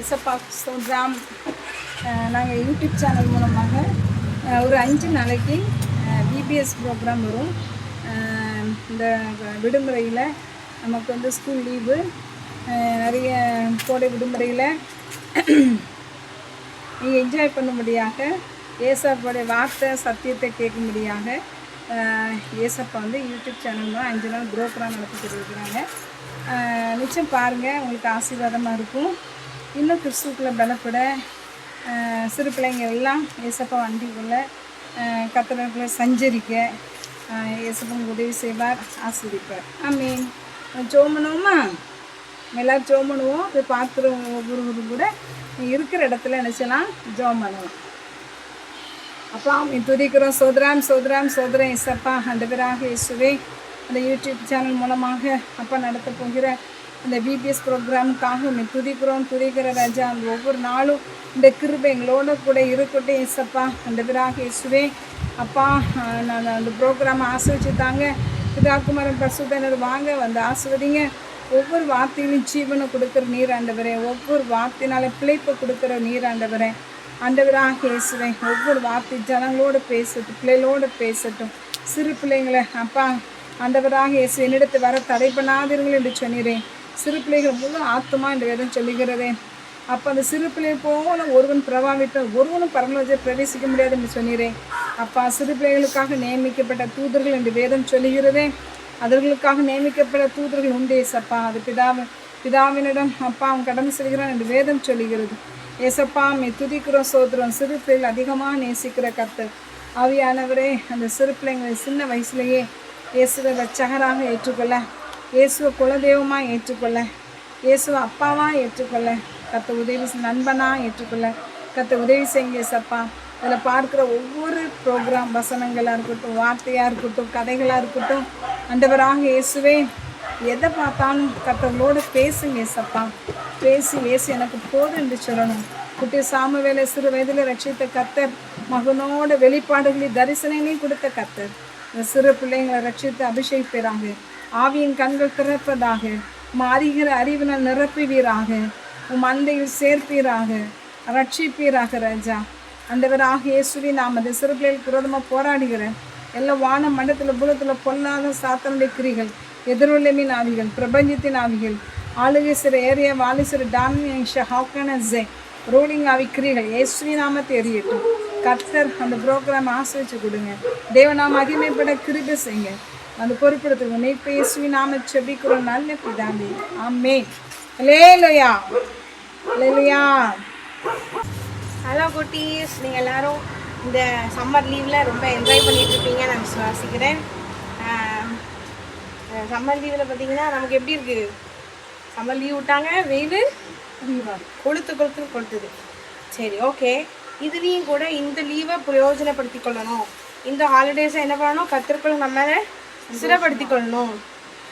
எசப்பா program நாங்கள் YouTube channel மூலமாக ஒரு 5 நாளைக்கு பிபிஎஸ் ப்ரோக்ராம் வரும். இந்த விடுமுறையில் நமக்கு ஸ்கூல் லீவு, நிறைய கோடை விடுமுறையில் நீங்கள் என்ஜாய் பண்ணும்படியாக ஏசப்பாவுடைய வார்த்தை சத்தியத்தை கேட்கும்படியாக ஏசப்பா யூடியூப் சேனல் மூலம் 5 நாள் ப்ரோக்ராம் நடத்திட்டு இருக்கிறாங்க. நிச்சயம் பாருங்கள், உங்களுக்கு ஆசீர்வாதமாக இருக்கும். இன்னும் கிறிஸ்துக்குள்ளே பலப்பட சிறு பிள்ளைங்க எல்லாம் ஏசப்பா வண்டிக்குள்ளே கத்தருக்குள்ளே சஞ்சரிக்க ஏசப்பா உதவி செய்வார், ஆசீர்வதிப்பார். ஆமீன். ஜெபம் பண்ணுவோமா? எல்லோரும் ஜெபம் பண்ணுவோம். இது பார்க்குறவங்க ஒவ்வொருவரும் கூட இருக்கிற இடத்துல நினச்சலாம் ஜெபம் பண்ணுவோம். அப்பா துதிக்கிறோம். சோதரம் ஏசப்பா ஆண்டவராக இயேசுவே, அந்த யூடியூப் சேனல் மூலமாக அப்பா நடத்த போகிற இந்த பிபிஎஸ் ப்ரோக்ராமுக்காக துதிக்கிற ராஜா. அந்த ஒவ்வொரு நாளும் இந்த கிருபை எங்களோட கூட இருக்கட்டும் ஏசப்பா ஆண்டவராக இயேசுவே. அப்பா நான் அந்த ப்ரோக்ராமை ஆசிர்வதிச்சுட்டாங்க. பிதாகுமாரன் பரிசுத்தர் வாங்க ஆசிர்வதிங்க. ஒவ்வொரு வார்த்தையிலும் ஜீவனை கொடுக்குற நீர் ஆண்டவரே, ஒவ்வொரு வார்த்தையினால பிழைப்பை கொடுக்குற நீர் ஆண்டவரே ஆண்டவராக இயேசுவே. ஒவ்வொரு வார்த்தை ஜனங்களோடு பேசட்டும், பிள்ளைகளோடு பேசட்டும். சிறு பிள்ளைங்களை அப்பா ஆண்டவராக இயேசு என்னிடத்து வர தடை பண்ணாதீர்கள் என்று சொன்னீரேன். சிறு பிள்ளைகள் முழு ஆத்மா என்று வேதம் சொல்லுகிறதே. அப்போ அந்த சிறு பிள்ளை போல ஒருவன் பிரபாவித்தால் ஒருவனும் பரலோகத்தை பிரவேசிக்க முடியாது என்று சொன்னீரேன். அப்பா சிறு பிள்ளைகளுக்காக நியமிக்கப்பட்ட தூதர்கள் என்று வேதம் சொல்லுகிறதே. அவர்களுக்காக நியமிக்கப்பட்ட தூதர்கள் உண்டு ஏசப்பா. அது பிதாவினிடம் அப்பா அவன் கடந்து செல்கிறான் என்று வேதம் சொல்லுகிறது. ஏசப்பா துதிக்கிறோம், சோதரம். சிறு பிள்ளைகள் அதிகமாக நேசிக்கிற கர்த்தர் ஆவியானவரே, அந்த சிறு பிள்ளைங்களை சின்ன வயசுலேயே இயேசுவை ரட்சகராக ஏற்றுக்கொள்ள, இயேசுவை குலதெய்வமாக ஏற்றுக்கொள்ள, இயேசுவை அப்பாவாக ஏற்றுக்கொள்ள கர்த்தர் உதவி, நண்பனாக ஏற்றுக்கொள்ள கர்த்தர் உதவி செய்யுங்க ஏசப்பா. அதில் பார்க்குற ஒவ்வொரு ப்ரோக்ராம் வசனங்களாக இருக்கட்டும், வார்த்தையாக இருக்கட்டும், கதைகளாக இருக்கட்டும், ஆண்டவராக இயேசுவே எதை பார்த்தாலும் கர்த்தர்களோடு பேசுங்க ஏசப்பா. பேசி இயேசு எனக்கு போதும் என்று சொல்லணும். குட்டி சாமுவேலை சிறு வயதில் ரட்சித்த கர்த்தர், மகனோட வெளிப்பாடுகளில் தரிசனங்களையும் கொடுத்த கர்த்தர் இந்த சிறு பிள்ளைங்களை ரட்சித்து அபிஷேகிப்பீராக. ஆவியின் கண்கள் திறப்பதாக, அறிகிற அறிவினால் நிரப்புவீராக, மந்தையில் சேர்ப்பீராக, ரட்சிப்பீராக ராஜா. ஆண்டவராக இயேசுவே நாம் அந்த சிறு பிள்ளைகளுக்கு விரோதமாக போராடுகிற எல்லா வான மண்டலத்தில் பூலத்தில் பொல்லாத சாத்தனுடைய கிரிகள், எதிரொலிமின் ஆவிகள், பிரபஞ்சத்தின் ஆவிகள், ஆளுகை சிறு ஏரியா வாலி சிறு டாமியன்ஷே ரோலிங் ஆவி கிரிகள் இயேசுவின் நாமத்தை எறியட்டும். கர்த்தர் அந்த ப்ரோக்ராம் ஆசிரிச்சு கொடுங்க. தேவநாம மகிமைப்பட கிருபை செய்யுங்க. அந்த பொறுப்படுத்துங்க. மீட்பு இயேசுவின் நாம செபிக்கிறோம் நல்ல பிதாவே, ஆமென். அல்லேலூயா, அல்லேலூயா. ஹலோ குட்டீஸ், நீங்கள் எல்லோரும் இந்த சம்மர் லீவில் ரொம்ப என்ஜாய் பண்ணிகிட்டு இருப்பீங்க நான் விசுவாசிக்கிறேன். சம்மர் லீவில் பார்த்தீங்கன்னா நமக்கு எப்படி இருக்குது? சம்மர் லீவ் விட்டாங்க, வெயில் கொளுத்துது. சரி, ஓகே. இதுலேயும் கூட இந்த லீவை பிரயோஜனப்படுத்தி கொள்ளணும். இந்த ஹாலிடேஸை என்ன பண்ணணும்? கர்த்தருக்குள் நம்மளை சிறப்படுத்தி கொள்ளணும்,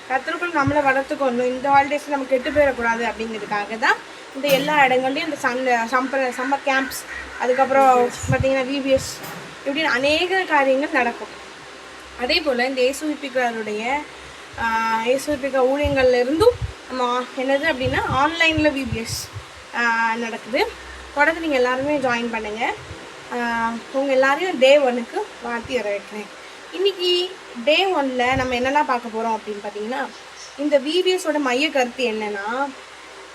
கர்த்தருக்குள் நம்மளை வளர்த்துக்கொள்ளணும். இந்த ஹாலிடேஸை நம்ம கெட்டு போயிடக்கூடாது அப்படிங்கிறதுக்காக தான் இந்த எல்லா இடங்கள்லையும் இந்த சம்மர் கேம்ப்ஸ், அதுக்கப்புறம் பார்த்திங்கன்னா விபிஎஸ், இப்படின்னு அநேக காரியங்கள் நடக்கும். அதே போல் இந்த இயேசுவிப்பிக்க ஊழியங்கள்லேருந்தும் நம்ம என்னது அப்படின்னா ஆன்லைனில் விபிஎஸ் நடக்குது. தொடர்ந்து நீங்கள் எல்லாருமே ஜாயின் பண்ணுங்கள். உங்கள் எல்லாரையும் டே 1க்கு வாழ்த்தி வரவேற்கிறேன். இன்றைக்கி டே 1ல் நம்ம என்னெல்லாம் பார்க்க போகிறோம் அப்படின்னு பார்த்தீங்கன்னா, இந்த விபிஎஸோட மைய கருத்து என்னென்னா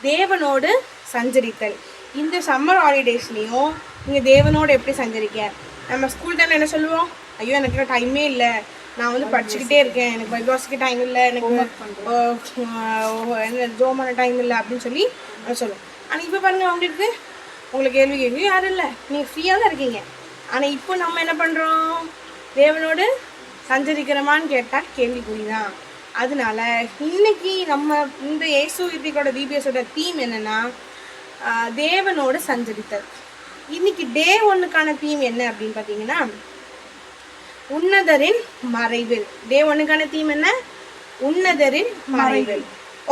தேவனோடு சஞ்சரித்தல். இந்த சம்மர் ஹாலிடேஸ்லேயும் நீங்கள் தேவனோடு எப்படி சஞ்சரிக்க? நம்ம ஸ்கூல் டைமில் என்ன சொல்லுவோம்? ஐயோ எனக்கு டைமே இல்லை, நான் படிச்சுக்கிட்டே இருக்கேன், எனக்கு பைபாஸுக்கு டைம் இல்லை, எனக்கு என்ன ஜோமான டைம் இல்லை அப்படின்னு சொல்லி சொல்லுவோம். ஆனால் இப்போ பாருங்கள், உங்களுக்கு கேள்வி யாரும் இல்லை, நீங்கள் ஃப்ரீயாக தான் இருக்கீங்க. ஆனால் இப்போ நம்ம என்ன பண்ணுறோம்? தேவனோடு சஞ்சரிக்கிறோமான்னு கேட்டால் கேள்விக்குறிதான். அதனால இன்னைக்கு நம்ம இந்த இயேசுவிப்பிக்கோட விபிஎஸோட தீம் என்னென்னா தேவனோடு சஞ்சரித்தல். இன்னைக்கு டே 1க்கான தீம் என்ன அப்படின்னு பார்த்தீங்கன்னா உன்னதரின் மறைவில். டே 1க்கான தீம் என்ன? உன்னதரின் மறைவில்.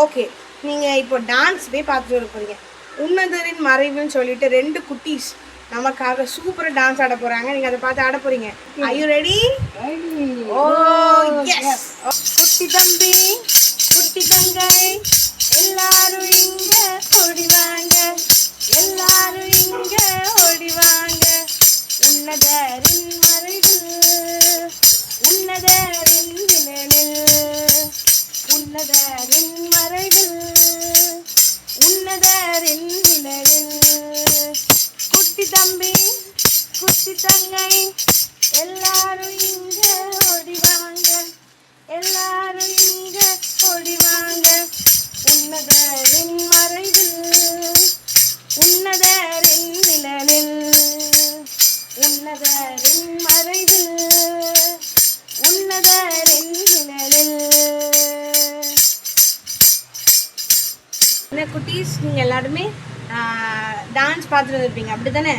ஓகே, நீங்கள் இப்போ டான்ஸ் போய் பார்த்துட்டு வர போகிறீங்க. உன்னதரின் மறைவுன்னு சொல்லிட்டு 2 குட்டீஸ் நமக்காக சூப்பராக டான்ஸ் ஆட போகிறாங்க. நீங்கள் அதை பார்த்து ஆட போகிறீங்க. Are you ready? Oh yes. குட்டி தம்பி, குட்டி தங்கை எல்லாரும் இங்கே ஓடி வாங்க, குட்டி தங்கை எல்லாரும் இங்க ஓடிவாங்க, எல்லாரும் இங்க ஓடிவாங்க. உன்னதரின் மறைவில், உன்னதரின் நிழலில், உன்னதரின் மறைவில், உன்னதரின் நிழலில். என்ன குட்டீஸ், நீங்கள் எல்லாருமே டான்ஸ் பார்த்துட்டு இருப்பீங்க அப்படி தானே?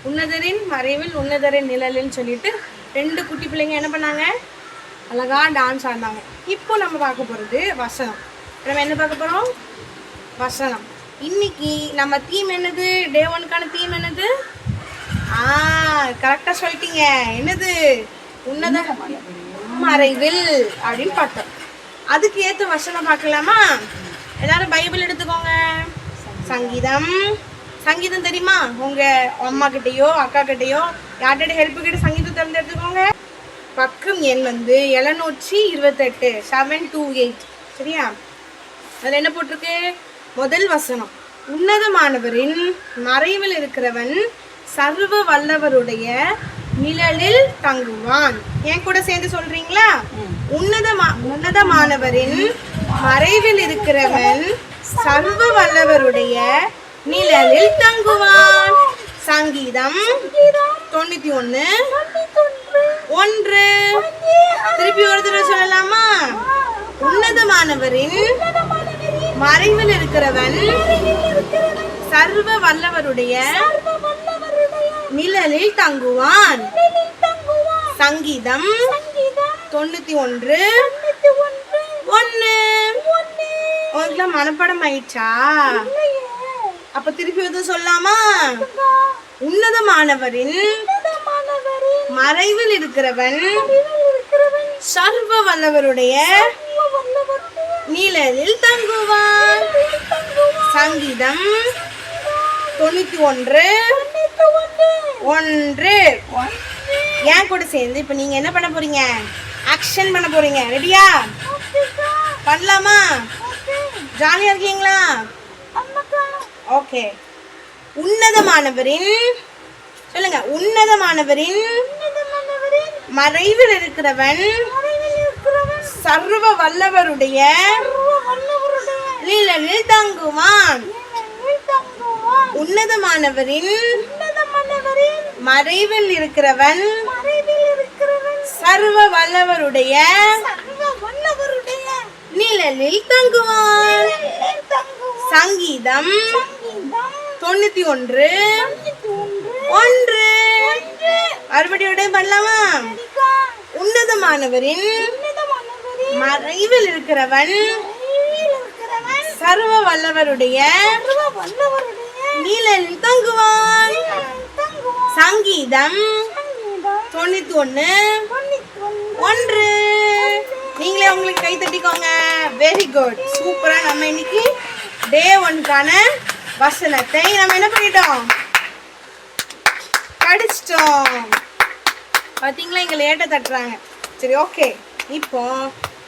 உன்னதரின் மறைவில் உன்னதரின் நிழலில்னு சொல்லிட்டு 2 குட்டி பிள்ளைங்க என்ன பண்ணாங்க, அழகாக டான்ஸ் ஆடினாங்க. இப்போ நம்ம பார்க்க போகிறது வசனம். நம்ம என்ன பார்க்க போகிறோம்? வசனம். இன்னைக்கு நம்ம தீம் என்னது? டே 1க்கான தீம் என்னது? கரெக்டாக சொல்லிட்டீங்க. என்னது? உன்னத மறைவில் அப்படின்னு பார்த்தோம். அதுக்கு ஏற்ற வசனம் பார்க்கலாமா? எல்லாரும் பைபிள் எடுத்துக்கோங்க. சங்கீதம். சங்கீதம் தெரியுமா? உங்கள் அம்மா கிட்டேயோ அக்கா கிட்டேயோ யார்கிட்ட ஹெல்ப்பு கிட்ட சங்கீதம் திறந்து எடுத்துக்கோங்க. பக்கம் எண் வந்து 728, 728. சரியா? அதில் என்ன போட்டிருக்கு? முதல் வசனம், உன்னதமானவரின் மறைவில் இருக்கிறவன் சர்வ வல்லவருடைய நிழலில் தங்குவான். என் கூட சேர்ந்து சொல்றீங்களா? உன்னதமானவரின் மறைவில் இருக்கிறவன் சர்வ வல்லவருடைய நிழலில் தங்குவான். சங்கீதம் 91:1. திருப்பி ஒரு தடவை சொல்லலாமா? உன்னதமானவரின் மறைவில் இருக்கிறவன் சர்வ வல்லவருடைய நிழலில் தங்குவான். சங்கீதம் 91:1. உங்களுக்கு மனப்பாடம் ஆயிடுச்சா? அப்ப திருப்பி வந்து சொல்லாமா? உன்னதமானவரின் மறைவில் இருக்கிறவன் சர்வ வல்லவருடைய நிழலில் தங்குவான். சங்கீதம் 91:1. ஏன் கூட சேர்ந்து இப்ப நீங்க என்ன பண்ண போறீங்க? ஆக்ஷன் பண்ண போறீங்க. ரெடியா? பண்ணலாமா? ஜாலியா இருக்கீங்களா? ஓகே. உன்னதமானவரின் சொல்லுங்க. உன்னதமானவரின் மறைவில் இருக்கிறவன் சர்வ வல்லவருடைய நிழலில் தங்குவான். உன்னதமானவரின் மறைவில் இருக்கிறவன் சர்வ வல்லவருடைய நிழலில் தங்குவான். சங்கீதம் 91:1. மறுபடியும் பண்ணலாமா? உன்னதமானவரின் மறைவில் இருக்கிறவன் சர்வ வல்லவருடைய நிழலில் தங்குவான். சங்கீதம் 91:1. நீங்களே உங்களுக்கு கை தட்டிக்கோங்க. வெரி குட், சூப்பரா. நம்ம இன்னைக்கு டே 1க்கான வசனத்தை நம்ம என்ன பண்ணிட்டோம்? படிச்சிட்டோம். பார்த்தீங்களா? இங்கே லேட்டாக தட்டுறாங்க. சரி, ஓகே. இப்போ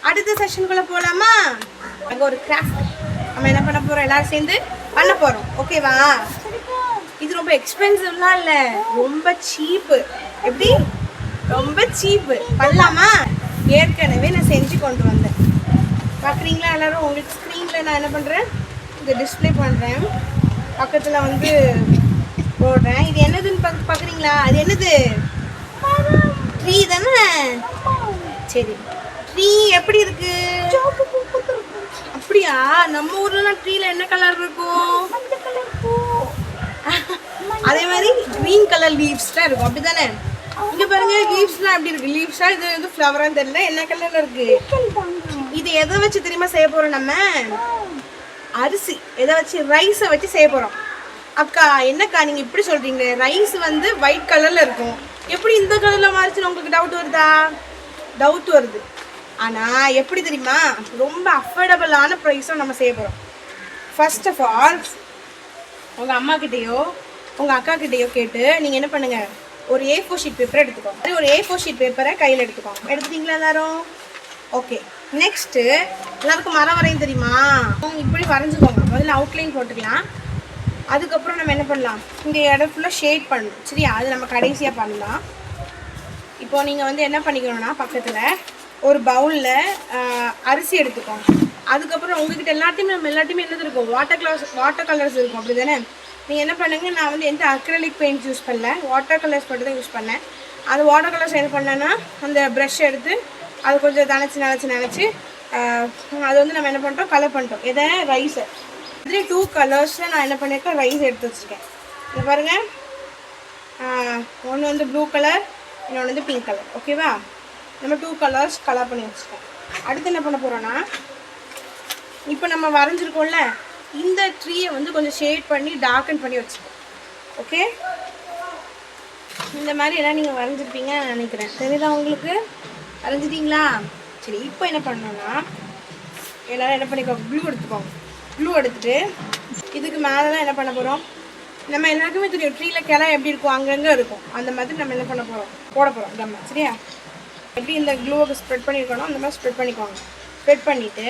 அடுத்த செஷனுக்குள்ள போகலாமா? அங்கே ஒரு கிராஃப்ட் நம்ம என்ன பண்ண போகிறோம்? எல்லாரும் சேர்ந்து பண்ண போகிறோம். ஓகேவா? இது ரொம்ப எக்ஸ்பென்சிவ்லாம் இல்லை, ரொம்ப சீப்பு. எப்படி? ரொம்ப சீப்பு. பண்ணலாமா? ஏற்கனவே நான் செஞ்சு கொண்டு வந்தேன். பார்க்குறீங்களா எல்லாரும்? உங்களுக்கு ஸ்க்ரீனில் நான் என்ன பண்ணுறேன்? இதை டிஸ்பிளே பண்ணுறேன். பக்கத்தில் வந்து போடுறேன். இது என்னதுன்னு பார்க்குறீங்களா? அது என்னது? ட்ரீ தானே? சரி, ட்ரீ எப்படி இருக்கு? அப்படியா? நம்ம ஊர்லலாம் ட்ரீல என்ன கலர் இருக்கும்? அதே மாதிரி க்ரீன் கலர் லீவ்ஸ்லாம் இருக்கும். அப்படி தானே? இங்கே பாருங்க, லீவ்ஸ்லாம் எப்படி இருக்கு? லீவ்ஸா இது வந்து ஃப்ளவரான்னு தெரியல, என்ன கலர்ல இருக்கு? இது எதை வச்சு தெரியுமா செய்ய போறோம்? நம்ம அரிசி எதை வச்சு? ரைஸை வச்சு செய்ய போறோம். அக்கா, என்னக்கா நீங்க இப்படி சொல்றீங்க? ரைஸ் வந்து ஒயிட் கலர்ல இருக்கும், எப்படி இந்த கலர்ல மாறிச்சுன்னு உங்களுக்கு டவுட் வருதா? டவுட் வருது. ஆனா எப்படி தெரியுமா? ரொம்ப அஃபோர்டபுளான ப்ரைஸும் நம்ம செய்ய போறோம். ஃபர்ஸ்ட் ஆஃப் ஆல், உங்க அம்மா கிட்டேயோ உங்க அக்கா கிட்டேயோ கேட்டு நீங்க என்ன பண்ணுங்க? ஒரு A4 ஷீட் பேப்பர் எடுத்துக்கோங்க. ஒரு A4 ஷீட் பேப்பரை கையில் எடுத்துக்கோங்க. எடுத்துட்டீங்களா எல்லாரும்? ஓகே. நெக்ஸ்ட்டு, எல்லாருக்கும் மரம் வரையும் தெரியுமா? இப்படி வரைஞ்சிக்கோங்க. முதல்ல அவுட்லைன் போட்டுக்கலாம். அதுக்கப்புறம் நம்ம என்ன பண்ணலாம், இந்த இடம் ஃபுல்லாக ஷேட் பண்ணணும். சரியா, அது நம்ம கடைசியாக பண்ணலாம். இப்போ நீங்கள் வந்து என்ன பண்ணிக்கணும்னா, பக்கத்தில் ஒரு பவுலில் அரிசி எடுத்துக்கோங்க. அதுக்கப்புறம் உங்ககிட்ட நம்ம எல்லாத்தையுமே என்னது இருக்கும், வாட்டர் கலர்ஸ் இருக்கும், அப்படி தானே? நீங்கள் என்ன பண்ணுங்க, நான் வந்து எந்த அக்ரலிக் பெயிண்ட்ஸ் யூஸ் பண்ணல, வாட்டர் கலர்ஸ் மட்டும் தான் யூஸ் பண்ணேன். அது வாட்டர் கலர்ஸ் என்ன பண்ணேன்னா, அந்த ப்ரஷ் எடுத்து அது கொஞ்சம் நினச்சி அது வந்து நம்ம என்ன பண்ணிட்டோம், கலர் பண்ணிட்டோம். இதை ரைஸை இதுலேயே 2 கலர்ஸில் நான் என்ன பண்ணியிருக்கேன், ரைஸ் எடுத்து வச்சுருக்கேன். இதை பாருங்கள், ஒன்று வந்து ப்ளூ கலர், இன்னொன்று வந்து பிங்க் கலர். ஓகேவா, நம்ம 2 கலர்ஸ் கலர் பண்ணி வச்சுருக்கோம். அடுத்து என்ன பண்ண போகிறோன்னா, இப்போ நம்ம வரைஞ்சிருக்கோம்ல, இந்த ட்ரீயை வந்து கொஞ்சம் ஷேட் பண்ணி டார்க்கன் பண்ணி வச்சுருக்கோம். ஓகே, இந்த மாதிரி எல்லாம் நீங்கள் வரைஞ்சிருப்பீங்கன்னு நினைக்கிறேன். தெரியுதா உங்களுக்கு? வரைஞ்சிட்டிங்களா? சரி, இப்போ என்ன பண்ணணும்னா, எல்லோரும் என்ன பண்ணிக்கோங்க, க்ளூ எடுத்துக்கோங்க. க்ளூ எடுத்துகிட்டு இதுக்கு மேலே தான் என்ன பண்ண போகிறோம், நம்ம எல்லாருக்குமே தெரியும் ட்ரீயில் கிளை எப்படி இருக்கும், அங்கங்கே இருக்கும். அந்த மாதிரி நம்ம என்ன பண்ண போகிறோம், போட போகிறோம் நம்ம. சரியா, எப்படி இந்த க்ளூவை ஸ்ப்ரெட் பண்ணியிருக்கணும் அந்த மாதிரி ஸ்ப்ரெட் பண்ணிக்கோங்க. ஸ்ப்ரெட் பண்ணிவிட்டு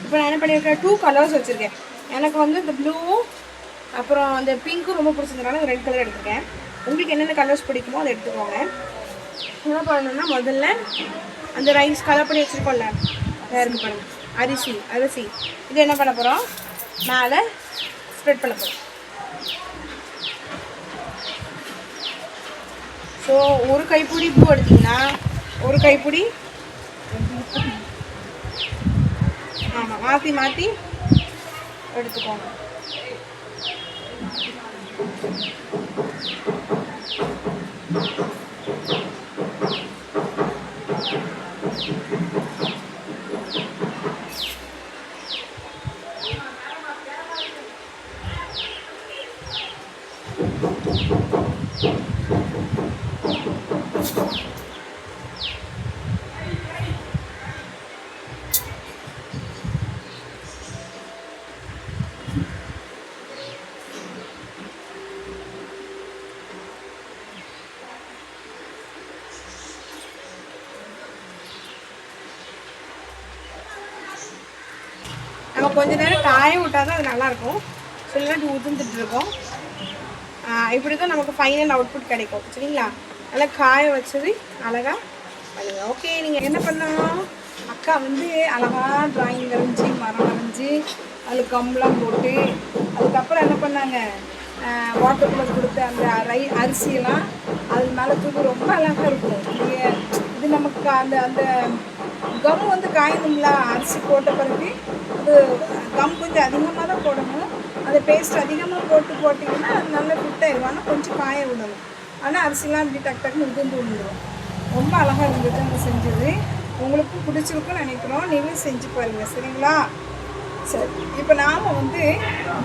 இப்போ நான் என்ன பண்ணியிருக்கேன், 2 கலர்ஸ் வச்சுருக்கேன். எனக்கு வந்து இந்த ப்ளூவும் அப்புறம் அந்த பிங்க்கும் ரொம்ப பிடிச்சிருந்தனால ரெட் கலர் எடுத்துருக்கேன். உங்களுக்கு என்னென்ன கலர்ஸ் பிடிக்குமோ அதை எடுத்துக்கோங்க. என்ன பண்ணணும்னா, முதல்ல அந்த ரைஸ் கலர் பண்ணி வச்சுருக்கோம்ல, இருக்கு பாருங்கள், அரிசி இது என்ன பண்ண போகிறோம், மேலே ஸ்ப்ரெட் பண்ண போகிறோம். ஸோ ஒரு கைப்பிடி பூ எடுத்திங்கன்னா ஒரு கைப்பிடி, ஆமாம், மாற்றி எடுத்துக்கோங்க. நம்ம கொஞ்ச நேரம் காய விட்டால் தான் அது நல்லாயிருக்கும். சில நேரம் உதிர்ந்துட்டு இருக்கோம். இப்படி தான் நமக்கு ஃபைனல் அவுட்புட் கிடைக்கும். சரிங்களா, நல்லா காய வச்சது அழகாக பண்ணுங்க. ஓகே, நீங்கள் என்ன பண்ணணும், அக்கா வந்து அழகாக ட்ராயிங் வரைஞ்சி மரம் வரைஞ்சி அதில் கம்பெலாம் போட்டு அதுக்கப்புறம் என்ன பண்ணாங்க, வாட்டர் கலர் கொடுத்து அந்த அரிசியெல்லாம் அது மேலே தூக்கி ரொம்ப அழகாக இருக்கும். இது நமக்கு அந்த அந்த கம் வந்து காயணுங்களா, அரிசி போட்ட பிறகு அது கம் கொஞ்சம் அதிகமாக தான் போடணும். அந்த பேஸ்ட் அதிகமாக போட்டிங்கன்னா அது நல்லா ஃபிட் ஆயிடும். ஆனால் கொஞ்சம் காய விடணும். ஆனால் அரிசிலாம் அப்படி டக்குன்னு உதிர்ந்து விழுந்துடும். ரொம்ப அழகாக இருந்தது நம்ம செஞ்சது. உங்களுக்கும் பிடிச்சிருக்குன்னு நினைக்கிறோம். நீங்களும் செஞ்சு பாருங்கள். சரிங்களா? சரி, இப்போ நாம் வந்து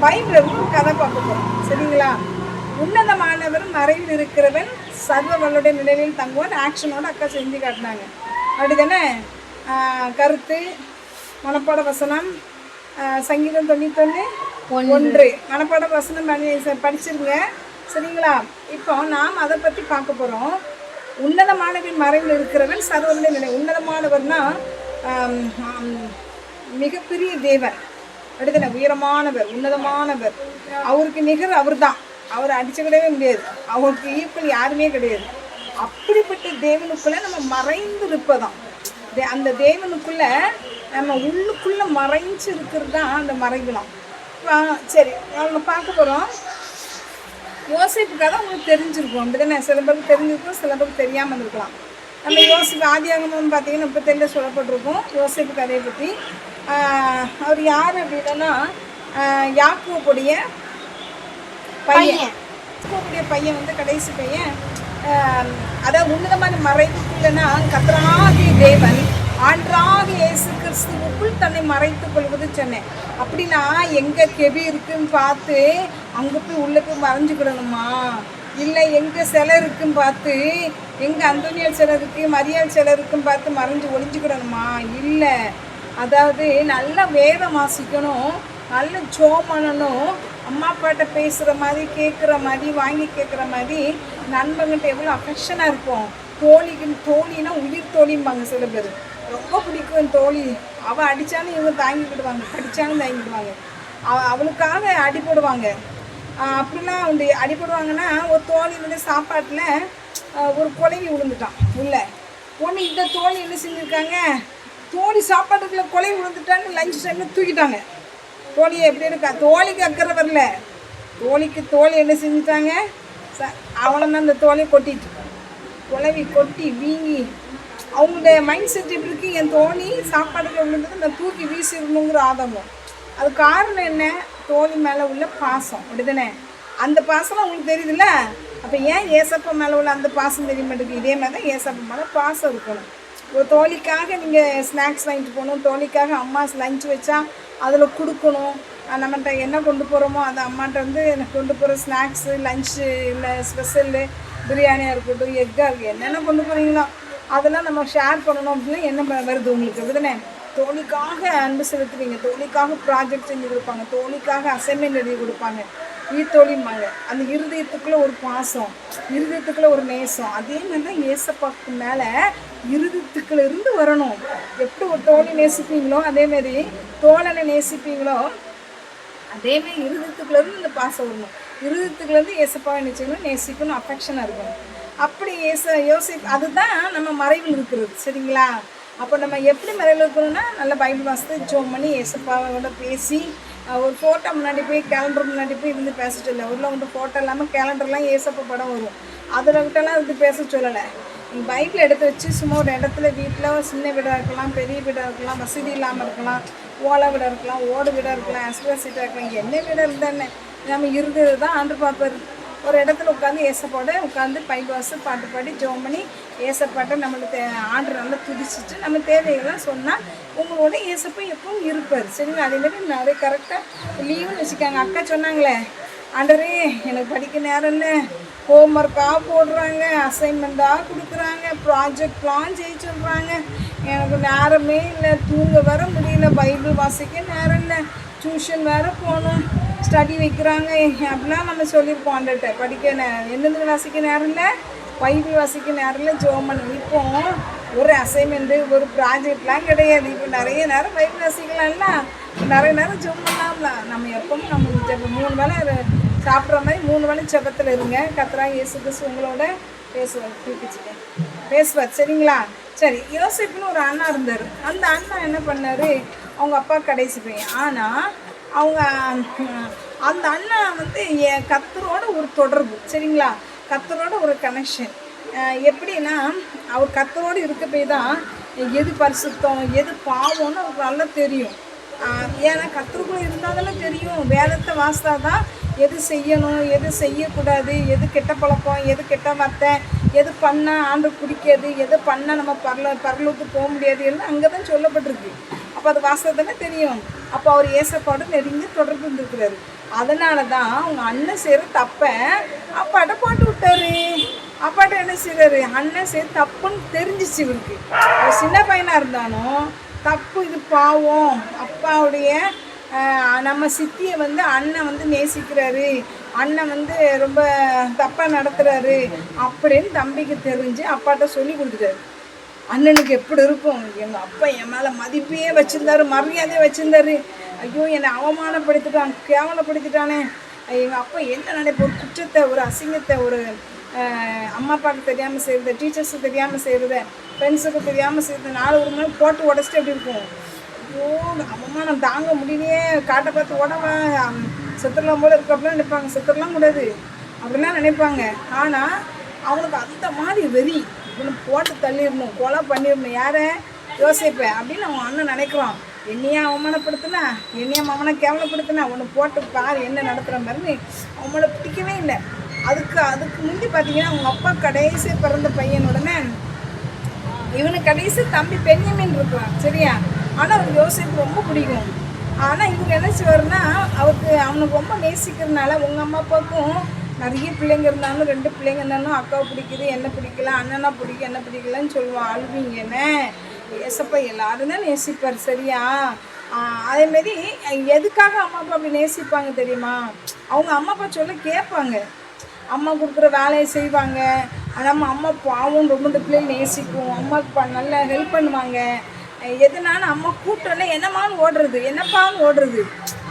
பைபிளில் கதை பார்க்க போகிறோம். சரிங்களா? உன்னதமானவர் மறைவில் இருக்கிறவன் சர்வ வல்லுடைய நிலையில் தங்குவான். ஆக்ஷனோட அக்கா செஞ்சு காட்டினாங்க. அப்படி தானே? கருத்து மனப்பாட வசனம் சங்கீதம் 91:1 மனப்பாட வசனம் படிச்சிருங்க. சரிங்களா? இப்போ நாம் அதை பற்றி பார்க்க போகிறோம். உன்னதமானவன் மறைவில் இருக்கிறவன் சர்வருடைய நிலை. உன்னதமானவர்னா மிகப்பெரிய தேவன். அடுத்தன உயரமானவர், உன்னதமானவர். அவருக்கு நிகர் அவர் தான். அவரை அடிச்சுக்கிடவே முடியாது. அவருக்கு ஈக்குவல் யாருமே கிடையாது. அப்படிப்பட்ட தேவனுக்குள்ளே நம்ம மறைந்து இருப்பதான். அந்த தேவனுக்குள்ளே நம்ம உள்ளுக்குள்ளே மறைஞ்சு இருக்கிறது தான் அந்த மறைவிலாம். சரி, நம்ம பார்க்க போகிறோம். யோசிப்புக்காக தான் உங்களுக்கு தெரிஞ்சிருக்கும். அப்படி தானே? சில பேருக்கு தெரிஞ்சிருக்கும், சில பேருக்கு தெரியாமல் இருந்திருக்கலாம். நம்ம யோசிப்பு ஆதியாகமம் பார்த்தீங்கன்னா 37 சொல்லப்பட்டிருக்கோம் யோசிப்பு கதையை பற்றி. அவர் யார் அப்படின்னா யாக்கோபுடைய பையன். யாக்கோபுடைய பையன் வந்து கடைசி பையன். அதாவது உன்னதமான மறைவுக்குள்ளனா கர்த்தராகிய தேவன் ஆண்டவராகிய இயேசு கிறிஸ்துவுக்குள் தன்னை மறைத்துக் கொள்வது சொன்னேன். அப்படின்னா எங்கே கெபி இருக்குன்னு பார்த்து அங்கே போய் உள்ளே போய் மறைஞ்சுக்கிடணுமா? இல்லை எங்கே சிலை இருக்குன்னு பார்த்து எங்கே அந்தோனியால் சிலை இருக்குது, மரியாள் சிலை இருக்குன்னு பார்த்து மறைஞ்சு ஒளிஞ்சுக்கிடணுமா? இல்லை. அதாவது நல்லா வேதம் வாசிக்கணும், நல்ல ஜெபம் பண்ணணும், அம்மா அப்பாட்ட பேசுகிற மாதிரி கேட்குற மாதிரி வாங்கி கேட்குற மாதிரி நண்பங்கிட்ட எவ்வளோ அஃபெக்ஷனாக இருக்கும். தோழினா உயிர் தோழிம்பாங்க சில பேர். ரொம்ப பிடிக்கும் தோழி. அவள் அடித்தாலும் இவங்க தாங்கிக்கிடுவாங்க, கடித்தாலும் தாங்கிக்கிடுவாங்க. அவளுக்காக அடி போடுவாங்க. அப்படிலாம் வந்து அடிபடுவாங்கன்னா ஒரு தோழி வந்து சாப்பாட்டில் ஒரு குழவி விழுந்துட்டான் உள்ள ஒன்று. இந்த தோழி என்ன செஞ்சுருக்காங்க, தோழி சாப்பாட்டுக்குள்ள குழவி விழுந்துட்டான்னு லஞ்ச் டைமில் தூக்கிட்டாங்க. தோழியை எப்படி இருக்கா, தோழிக்கு அக்கறை வரல, தோழி என்ன செஞ்சுட்டாங்க, அவனை தான் அந்த தோழியை கொட்டிட்டு குழவி கொட்டி வீங்கி அவங்களுடைய மைண்ட் செட் எப்படி இருக்குது, என் தோழி சாப்பாடுக்கு விழுந்தது நான் தூக்கி வீசிடணுங்கிற ஆதங்கம். அது காரணம் என்ன, தோழி மேலே உள்ள பாசம், அப்படிதானே? அந்த பாசம் உங்களுக்கு தெரியுதுல்ல. அப்போ ஏன் ஏசப்பா மேலே உள்ள அந்த பாசம் தெரிய மாட்டேங்குது? இதே மாதிரி தான் ஏசப்பா மேலே பாசம் இருக்கணும். ஒரு தோழிக்காக நீங்கள் ஸ்நாக்ஸ் வாங்கிட்டு போகணும், தோழிக்காக அம்மா லஞ்ச் வச்சா அதில் கொடுக்கணும். நம்மகிட்ட என்ன கொண்டு போகிறோமோ அதை அம்மாட்ட வந்து எனக்கு கொண்டு போகிற ஸ்நாக்ஸு லஞ்சு இல்லை ஸ்பெஷல்லு பிரியாணியாக இருக்கட்டும் எக்காக இருக்குது என்னென்ன கொண்டு போகிறீங்களோ அதெல்லாம் நம்ம ஷேர் பண்ணணும் அப்படின்னா என்ன வருது உங்களுக்கு, அப்படிதானே? தோழிக்காக அன்பு செலுத்துவீங்க, தோழிக்காக ப்ராஜெக்ட் செஞ்சு கொடுப்பாங்க, தோழிக்காக அசைன்மெண்ட் எழுதி கொடுப்பாங்க, தோழிம்பாங்க. அந்த இருதயத்துக்குள்ளே ஒரு பாசம், இருதயத்துக்குள்ளே ஒரு நேசம். அதே மாதிரி தான் ஏசப்பாக்கு மேலே இருதயத்துக்குள்ள இருந்து வரணும். எப்படி ஒரு தோழி நேசிப்பீங்களோ அதேமாரி தோழனை நேசிப்பீங்களோ அதேமாதிரி இருதயத்துக்குள்ளேருந்து இந்த பாசம் வரணும். இருதயத்துக்குள்ளேருந்து ஏசப்பாவை நிச்சயமாக நேசிக்கணும், அஃபெக்ஷனாக இருக்கணும். அப்படி அதுதான் நம்ம மறைவில் இருக்கிறது, சரிங்களா? அப்போ நம்ம எப்படி மறைவில் இருக்கணும்னா நல்ல பைபிள் வாசித்து ஜோம் பண்ணி ஏசப்பாவோட பேசி ஒரு ஃபோட்டோ முன்னாடி போய் கேலண்டர் முன்னாடி போய் இருந்து பேசிட்டு இல்லை. உள்ள வந்து ஃபோட்டோ இல்லாமல் கேலண்டர்லாம் ஏசப்பா படம் வரும், அதில் விட்டெல்லாம் இருந்து பேச சொல்லலை. நீங்கள் பைபிள் எடுத்து வச்சு சும்மா ஒரு இடத்துல வீட்டில் சின்ன வீடாக இருக்கலாம், பெரிய வீடாக இருக்கலாம், வசதி இல்லாமல் இருக்கலாம், ஓலை வீடாக இருக்கலாம், ஓடு வீடாக இருக்கலாம், எக்ஸ்பிரஸ் சீட்டாக இருக்கலாம், என்ன வீடாக இருந்தானே நம்ம இருந்தது தான் ஆண்டு பார்ப்பார். ஒரு இடத்துல உட்காந்து ஏசப்பாட உட்காந்து பைபிள் வாசி பாட்டு பாடி ஜோம் பண்ணி ஏசப்பாட்டை நம்மளுக்கு ஆண்டு நல்லா துதிச்சுட்டு நம்ம தேவைகள்லாம் சொன்னால் உங்களோட ஏசப்பா எப்பவும் இருப்பார், சரிங்களா? அதேமாதிரி நிறைய கரெக்டாக லீவுன்னு வச்சுக்காங்க. அக்கா சொன்னாங்களே, ஆண்டரே எனக்கு படிக்க நேரம் இல்லை, ஹோம்ஒர்க்காக போடுறாங்க, அசைன்மெண்ட்டாக கொடுக்குறாங்க, ப்ராஜெக்ட் பிளான் செய்ய சொல்கிறாங்க, எனக்கு நேரமே இல்லை, தூங்க வர முடியல, பைபிள் வாசிக்க நேரம் இல்லை, டியூஷன் வேறு போகணும், ஸ்டடி வைக்கிறாங்க அப்படிலாம் நம்ம சொல்லியிருப்போம். ஆண்டர்கிட்ட படிக்க என்னென்ன வாசிக்க நேரம் இல்லை, பைபிள் வாசிக்க நேரம் இல்லை, ஜோம் பண்ணு. இப்போ ஒரு அசைன்மெண்ட்டு ஒரு ப்ராஜெக்ட்லாம் கிடையாது. இப்போ நிறைய நேரம் பைபிள் வாசிக்கலாம்ல, நிறைய நேரம் ஜோம் பண்ணலாம்ல. நம்ம எப்பவும் நம்ம 3 வேளை சாப்பிட்ற மாதிரி 3 வேளை ஜெபத்தில் இருங்க. கர்த்தராகிய இயேசு கிறிஸ்து உங்களோட பேசுவார், சரிங்களா? சரி, யோசேப்புன்னு ஒரு அண்ணா இருந்தார். அந்த அண்ணா என்ன பண்ணார், அவங்க அப்பா கடைசி பையன். ஆனால் அவங்க அந்த அண்ணா வந்து கர்த்தரோட ஒரு தொடர்பு, சரிங்களா? கர்த்தரோட ஒரு கனெக்ஷன். எப்படின்னா அவர் கர்த்தரோடு இருக்க போய் தான் எது பரிசுத்தம் எது பாவம்னு அவருக்கு நல்லா தெரியும். ஏன்னா கர்த்தருக்குள்ளே இருந்தாலும் தெரியும், வேதத்தை வாசித்தா தான் எது செய்யணும் எது செய்யக்கூடாது, எது கெட்ட பழக்கம் எது கெட்ட வார்த்தை, எது பண்ணால் ஆண்டு பிடிக்காது, எது பண்ணால் நம்ம பரலோகத்துக்கு போக முடியாது எல்லாம் அங்கே தான் சொல்லப்பட்டிருக்கு. அப்போ அது வாசத்தானே தெரியும். அப்போ அவர் ஏசப்பாடு நெருங்கி தொடர்பு இருந்திருக்கிறாரு. அதனால தான் அவங்க அண்ணன் செய்கிற தப்பை அப்பாட்ட போட்டு விட்டாரு. அப்பாட்ட என்ன செய்கிறாரு, அண்ணன் செய்ய தப்புன்னு தெரிஞ்சிச்சு இவருக்கு. ஒரு சின்ன பையனாக இருந்தாலும் தப்பு, இது பாவம், அப்பாவுடைய நம்ம சித்தியை வந்து அண்ணன் வந்து நேசிக்கிறாரு, அண்ணன் வந்து ரொம்ப தப்பாக நடத்துகிறாரு அப்படின்னு தம்பிக்கு தெரிஞ்சு அப்பாட்ட சொல்லி கொடுத்துட்டாரு. அண்ணனுக்கு எப்படி இருக்கும், எங்கள் அப்பா என் மேலே மதிப்பையே வச்சுருந்தாரு, மரியாதையே வச்சுருந்தாரு, ஐயோ என்னை அவமானப்படுத்திட்டான் கேவலப்படுத்திட்டானே, எங்கள் அப்பா என்ன நினைப்ப, ஒரு குற்றத்தை ஒரு அசிங்கத்தை ஒரு அம்மா அப்பாவுக்கு தெரியாமல் செய்கிறது, டீச்சர்ஸுக்கு தெரியாமல் செய்கிறது, ஃப்ரெண்ட்ஸுக்கு தெரியாமல் செய்கிறது, 4 ஒரு மணி போட்டு உடச்சிட்டு எப்படி இருக்கும். ஐயோ அவமானம் தாங்க முடியலையே, காட்டை பார்த்து உடவா செத்துடலாம் போல இருக்கு அப்படிலாம் நினைப்பாங்க. செத்துடலாம் கூடாது அப்படிலாம் நினைப்பாங்க. ஆனால் அவங்களுக்கு அந்த மாதிரி வெறி, இவனை போட்டு தள்ளிடணும், கொலை பண்ணிடணும், யாரை யோசிப்பேன் அப்படின்னு அவங்க அண்ணன் நினைக்கிறான். என்னையா அவமானப்படுத்தினா, என்னையா அவனை கேவலப்படுத்தினா, அவனை போட்டு பாரு என்ன நடத்துகிற மாதிரி அவங்கள பிடிக்கவே இல்லை. அதுக்கு முந்தி பார்த்தீங்கன்னா அவங்க அப்பா கடைசி பிறந்த பையனுடனே இவனுக்கு கடைசி தம்பி பென்யமீன் இருக்கிறான், சரியா? ஆனால் அவருக்கு யோசிப்பு ரொம்ப பிடிக்கும். ஆனால் இவங்க என்ன செய்வாருன்னா அவனுக்கு ரொம்ப நேசிக்கிறதுனால உங்கள் அம்மா அப்பாவுக்கும் நிறைய பிள்ளைங்க இருந்தாலும் 2 பிள்ளைங்க இருந்தாலும் அக்காவை பிடிக்குது என்ன பிடிக்கல, அண்ணனா பிடிக்கும் என்ன பிடிக்கலன்னு சொல்லுவான். அழுவீங்கன்னு ஏசப்பா எல்லாரும் தான் நேசிப்பார், சரியா? அதேமாரி எதுக்காக அம்மா அப்பா அப்படி நேசிப்பாங்க தெரியுமா? அவங்க அம்மா அப்பா சொல்ல கேட்பாங்க, அம்மா கொடுக்குற வேலையை செய்வாங்க. நம்ம அம்மா பாவம் ரொம்ப இந்த பிள்ளைகள் நேசிக்கும், அம்மாவுக்கு நல்லா ஹெல்ப் பண்ணுவாங்க. எதுனாலும் அம்மா கூட்டம்னா என்னம்மான்னு ஓடுறது, என்னப்பான்னு ஓடுறது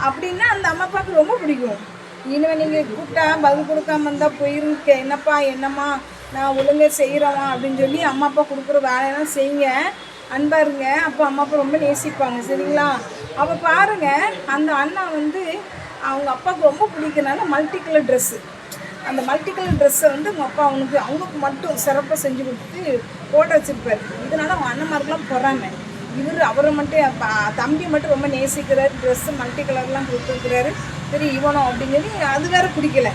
அப்படின்னா அந்த அம்மா அப்பாவுக்கு ரொம்ப பிடிக்கும். இனிமேல் நீங்கள் கூப்பிட்டா பதில் கொடுக்காம இருந்தால் போயிருக்க, என்னப்பா என்னம்மா நான் ஒழுங்காக செய்கிறோமா அப்படின்னு சொல்லி அம்மா அப்பா கொடுக்குற வேலையெல்லாம் செய்யுங்க, அன்பாக இருங்க. அப்போ அம்மா அப்பா ரொம்ப நேசிப்பாங்க, சரிங்களா? அப்போ பாருங்கள், அந்த அண்ணா வந்து அவங்க அப்பாவுக்கு ரொம்ப பிடிக்கிறனால மல்டி கலர் ட்ரெஸ்ஸு, அந்த மல்டி கலர் ட்ரெஸ்ஸை வந்து அவங்க அப்பா அவங்களுக்கு மட்டும் சிறப்பாக செஞ்சு கொடுத்து போட வச்சுருப்பார். இதனால் அவங்க அண்ணன்மாருக்கெலாம் பொறாமை. அவரை மட்டும் தம்பி மட்டும் ரொம்ப நேசிக்கிறார், ட்ரெஸ்ஸு மல்டி கலர்லாம் கொடுத்துருக்குறாரு. சரி இவனும் அப்படின்னு சொல்லி அது வேறு பிடிக்கல.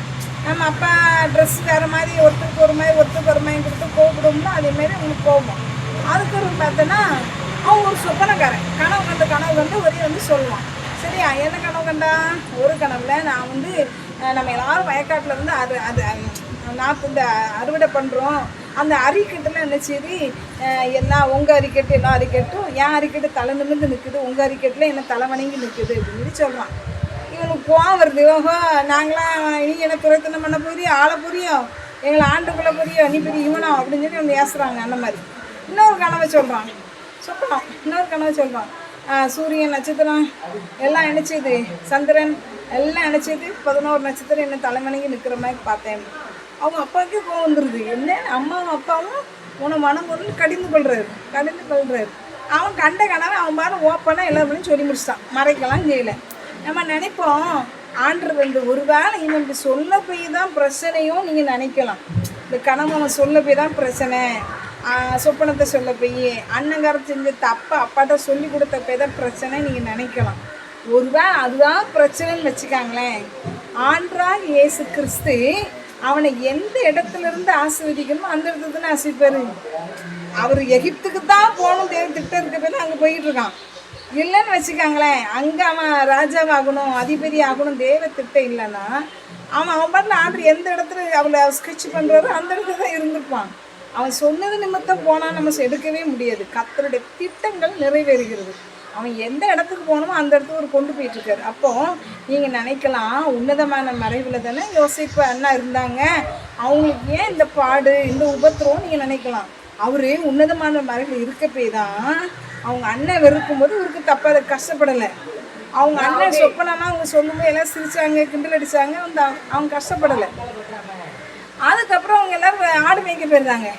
நம்ம அப்பா ட்ரெஸ் வேறு மாதிரி ஒருத்தருக்கு ஒரு மாதிரி கொடுத்து கோபப்படும்னா அதேமாரி அவங்களுக்கு கோபம். அதுக்கப்புறம் பார்த்தோன்னா அவங்க ஒரு சொப்பனக்காரன் கனவு கண்டு ஒரே வந்து சொல்லுவான். சரியா, என்ன கனவு கண்டா? ஒரு கனவுல நான் வந்து நம்ம எல்லாரும் வயக்காட்டில் வந்து நாற்று இந்த அறுவடை பண்ணுறோம், அந்த அரிக்கட்டில் என்ன சரி எல்லாம் உங்கள் அரிக்கட்டு எல்லா அரிக்கட்டும் என் அரிக்கட்டு தலை நிமிர்ந்து நிற்குது, உங்கள் அரிக்கட்டில் என்ன தலை வணங்கி நிற்குது அப்படின்னு சொல்லி சொல்கிறான். இவனுக்கு கோவம் வருது. ஓஹோ, நாங்களாம் நீ என்ன துரைத்தனம் பண்ண போறியோ, ஆளை புரியும், எங்களை ஆண்டுக்குள்ளே புரியும், நீ பெரிய இவனோ அப்படின்னு சொல்லி அவங்க ஏசுகிறாங்க. அந்த மாதிரி இன்னொரு கனவை சொல்கிறான், இன்னொரு கனவை சொல்கிறான். சூரியன் நட்சத்திரம் எல்லாம் இணைச்சது, சந்திரன் எல்லாம் இணைச்சது, 11 நட்சத்திரம் என்ன தலைமணிக்கு நிற்கிற மாதிரி பார்த்தேன். அவங்க அப்பாவுக்கே கோவம் வந்துடுது. என்ன அம்மாவும் அப்பாவும் உன மனம் பொருள் கடிந்து கொள்றாரு. அவன் கண்ட கனவை அவன் பாரு ஓப்பனாக எல்லாரும் சொல்லி முடிச்சிட்டான், மறைக்கலாம் செய்யலை. நம்ம நினைப்போம் ஆண்டவர் வந்து ஒரு வேளை இவன் சொல்ல போய் தான் பிரச்சனையும் நீங்கள் நினைக்கலாம். இந்த கனவு அவன் சொல்ல போய் தான் பிரச்சனை, சொப்பனத்தை சொல்ல போய் அண்ணங்காரம் செஞ்ச தப்பை அப்பாட்ட சொல்லி கொடுத்த போய் தான் பிரச்சனை நீங்கள் நினைக்கலாம். ஒருவேளை அதுதான் பிரச்சனைன்னு வச்சுக்காங்களேன். ஆண்டவராக இயேசு கிறிஸ்து அவனை எந்த இடத்துல இருந்து ஆசீர்வதிக்கணுமோ அந்த இடத்துல தானே ஆசீர்வாரு. அவர் எகிப்துக்கு தான் போகணும் திட்டம் இருக்க போய் தான் அங்கே போயிட்டு இருக்கான். இல்லைன்னு வச்சுக்காங்களேன், அங்கே அவன் ராஜாவாகணும் அதிபதி ஆகணும் தேவ திட்டம் இல்லைன்னா அவன் பாட்டில் ஆண்டர் எந்த இடத்துல அவளை ஸ்கெட்ச் பண்ணுறாரோ அந்த இடத்துல தான் இருந்திருப்பான். அவன் சொன்னது நிமித்தம் போனால் நம்ம எடுக்கவே முடியாது. கர்த்தருடைய திட்டங்கள் நிறைவேறுகிறது. அவன் எந்த இடத்துக்கு போகணுமோ அந்த இடத்துக்கு ஒரு கொண்டு போயிட்டுருக்காரு. அப்போது நீங்கள் நினைக்கலாம், உன்னதமான மறைவில் தானே யோசிப்பு அண்ணா இருந்தாங்க, அவங்களுக்கு ஏன் இந்த பாடு இந்த உபத்திரம் நீங்கள் நினைக்கலாம். அவர் உன்னதமான மறைவில் இருக்க போய் தான் அவங்க அண்ணன் வெறுக்கும்போது இவருக்கு தப்பாக கஷ்டப்படலை. அவங்க அண்ணன் சொப்பனமாக அவங்க சொல்லும்போது எல்லாம் சிரித்தாங்க, கிண்டல் அடித்தாங்க, அவங்க கஷ்டப்படலை. அதுக்கப்புறம் அவங்க எல்லோரும் ஆடு மேய்க்க போயிருந்தாங்க.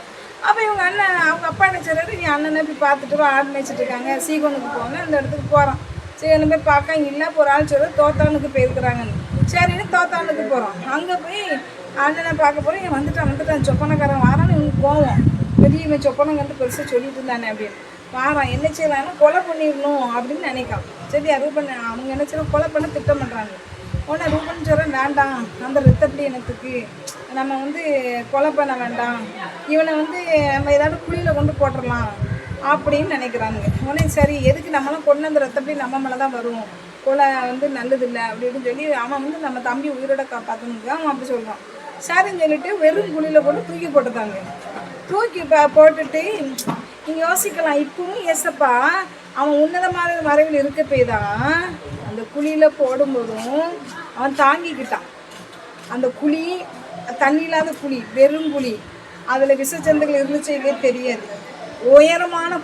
அப்போ இவங்க அண்ணன் அவங்க அப்பா என்ன செய்றாரு, நீ அண்ணனை போய் பார்த்துட்டு ஆடு மேய்ச்சிட்டு இருக்காங்க, சீகோனுக்கு போங்க, அந்த இடத்துக்கு போகிறோம். சீகோனு போய் பார்க்க இல்லை, ஒரு ஆள் சொல்ல தோத்தானுக்கு போயிருக்கிறாங்கன்னு. சரின்னு தோத்தானுக்கு போகிறோம். அங்கே போய் அண்ணனை பார்க்க போகிறோம். இவன் வந்துட்டான் சொப்பனக்காரன் வாரான்னு இவனுக்கு போவோம். பெரியவன் சொப்பனம் கண்டு பெருசாக சொல்லிட்டு இருந்தானே அப்படின்னு வாரான். என்ன செய்யலான்னா கொலை பண்ணிடணும் அப்படின்னு நினைக்கான். சரி ரூபன் அவங்க என்ன செய்யலாம், கொலை பண்ண திட்டம் பண்ணுறாங்க. உடனே ரூபன் சொல்கிறேன், வேண்டாம் அந்த ரத்தப்படி இனத்துக்கு நம்ம வந்து கொலை பண்ண வேண்டாம், இவனை வந்து நம்ம ஏதாவது குழியில் கொண்டு போட்டுடலாம் அப்படின்னு நினைக்கிறாங்க. உடனே சரி எதுக்கு நம்மளாம் கொண்டு அந்த ரத்தப்படி நம்ம மேலே தான் வரும், கொலை வந்து நல்லதில்லை அப்படின்னு சொல்லி அவன் வந்து நம்ம தம்பி உயிரோட காப்பாற்றணுங்க அவன் அப்படி சொல்கிறான். சரின்னு சொல்லிட்டு வெறும் குழியில் போட்டு தூக்கி போட்டுட்டாங்க. தூக்கி போட்டுட்டு நீங்கள் யோசிக்கலாம், இப்பவும் ஏசப்பா அவன் உன்னதமான மறைவில் இருக்க போய் தான் அந்த குழியில் போடும்போதும் அவன் தாங்கிக்கிட்டான். அந்த குழி தண்ணி இல்லாத குழி, வெறும் குழி, அதில் விஷச்சந்துகள் இருந்துச்சே தெரியாது. உயரமான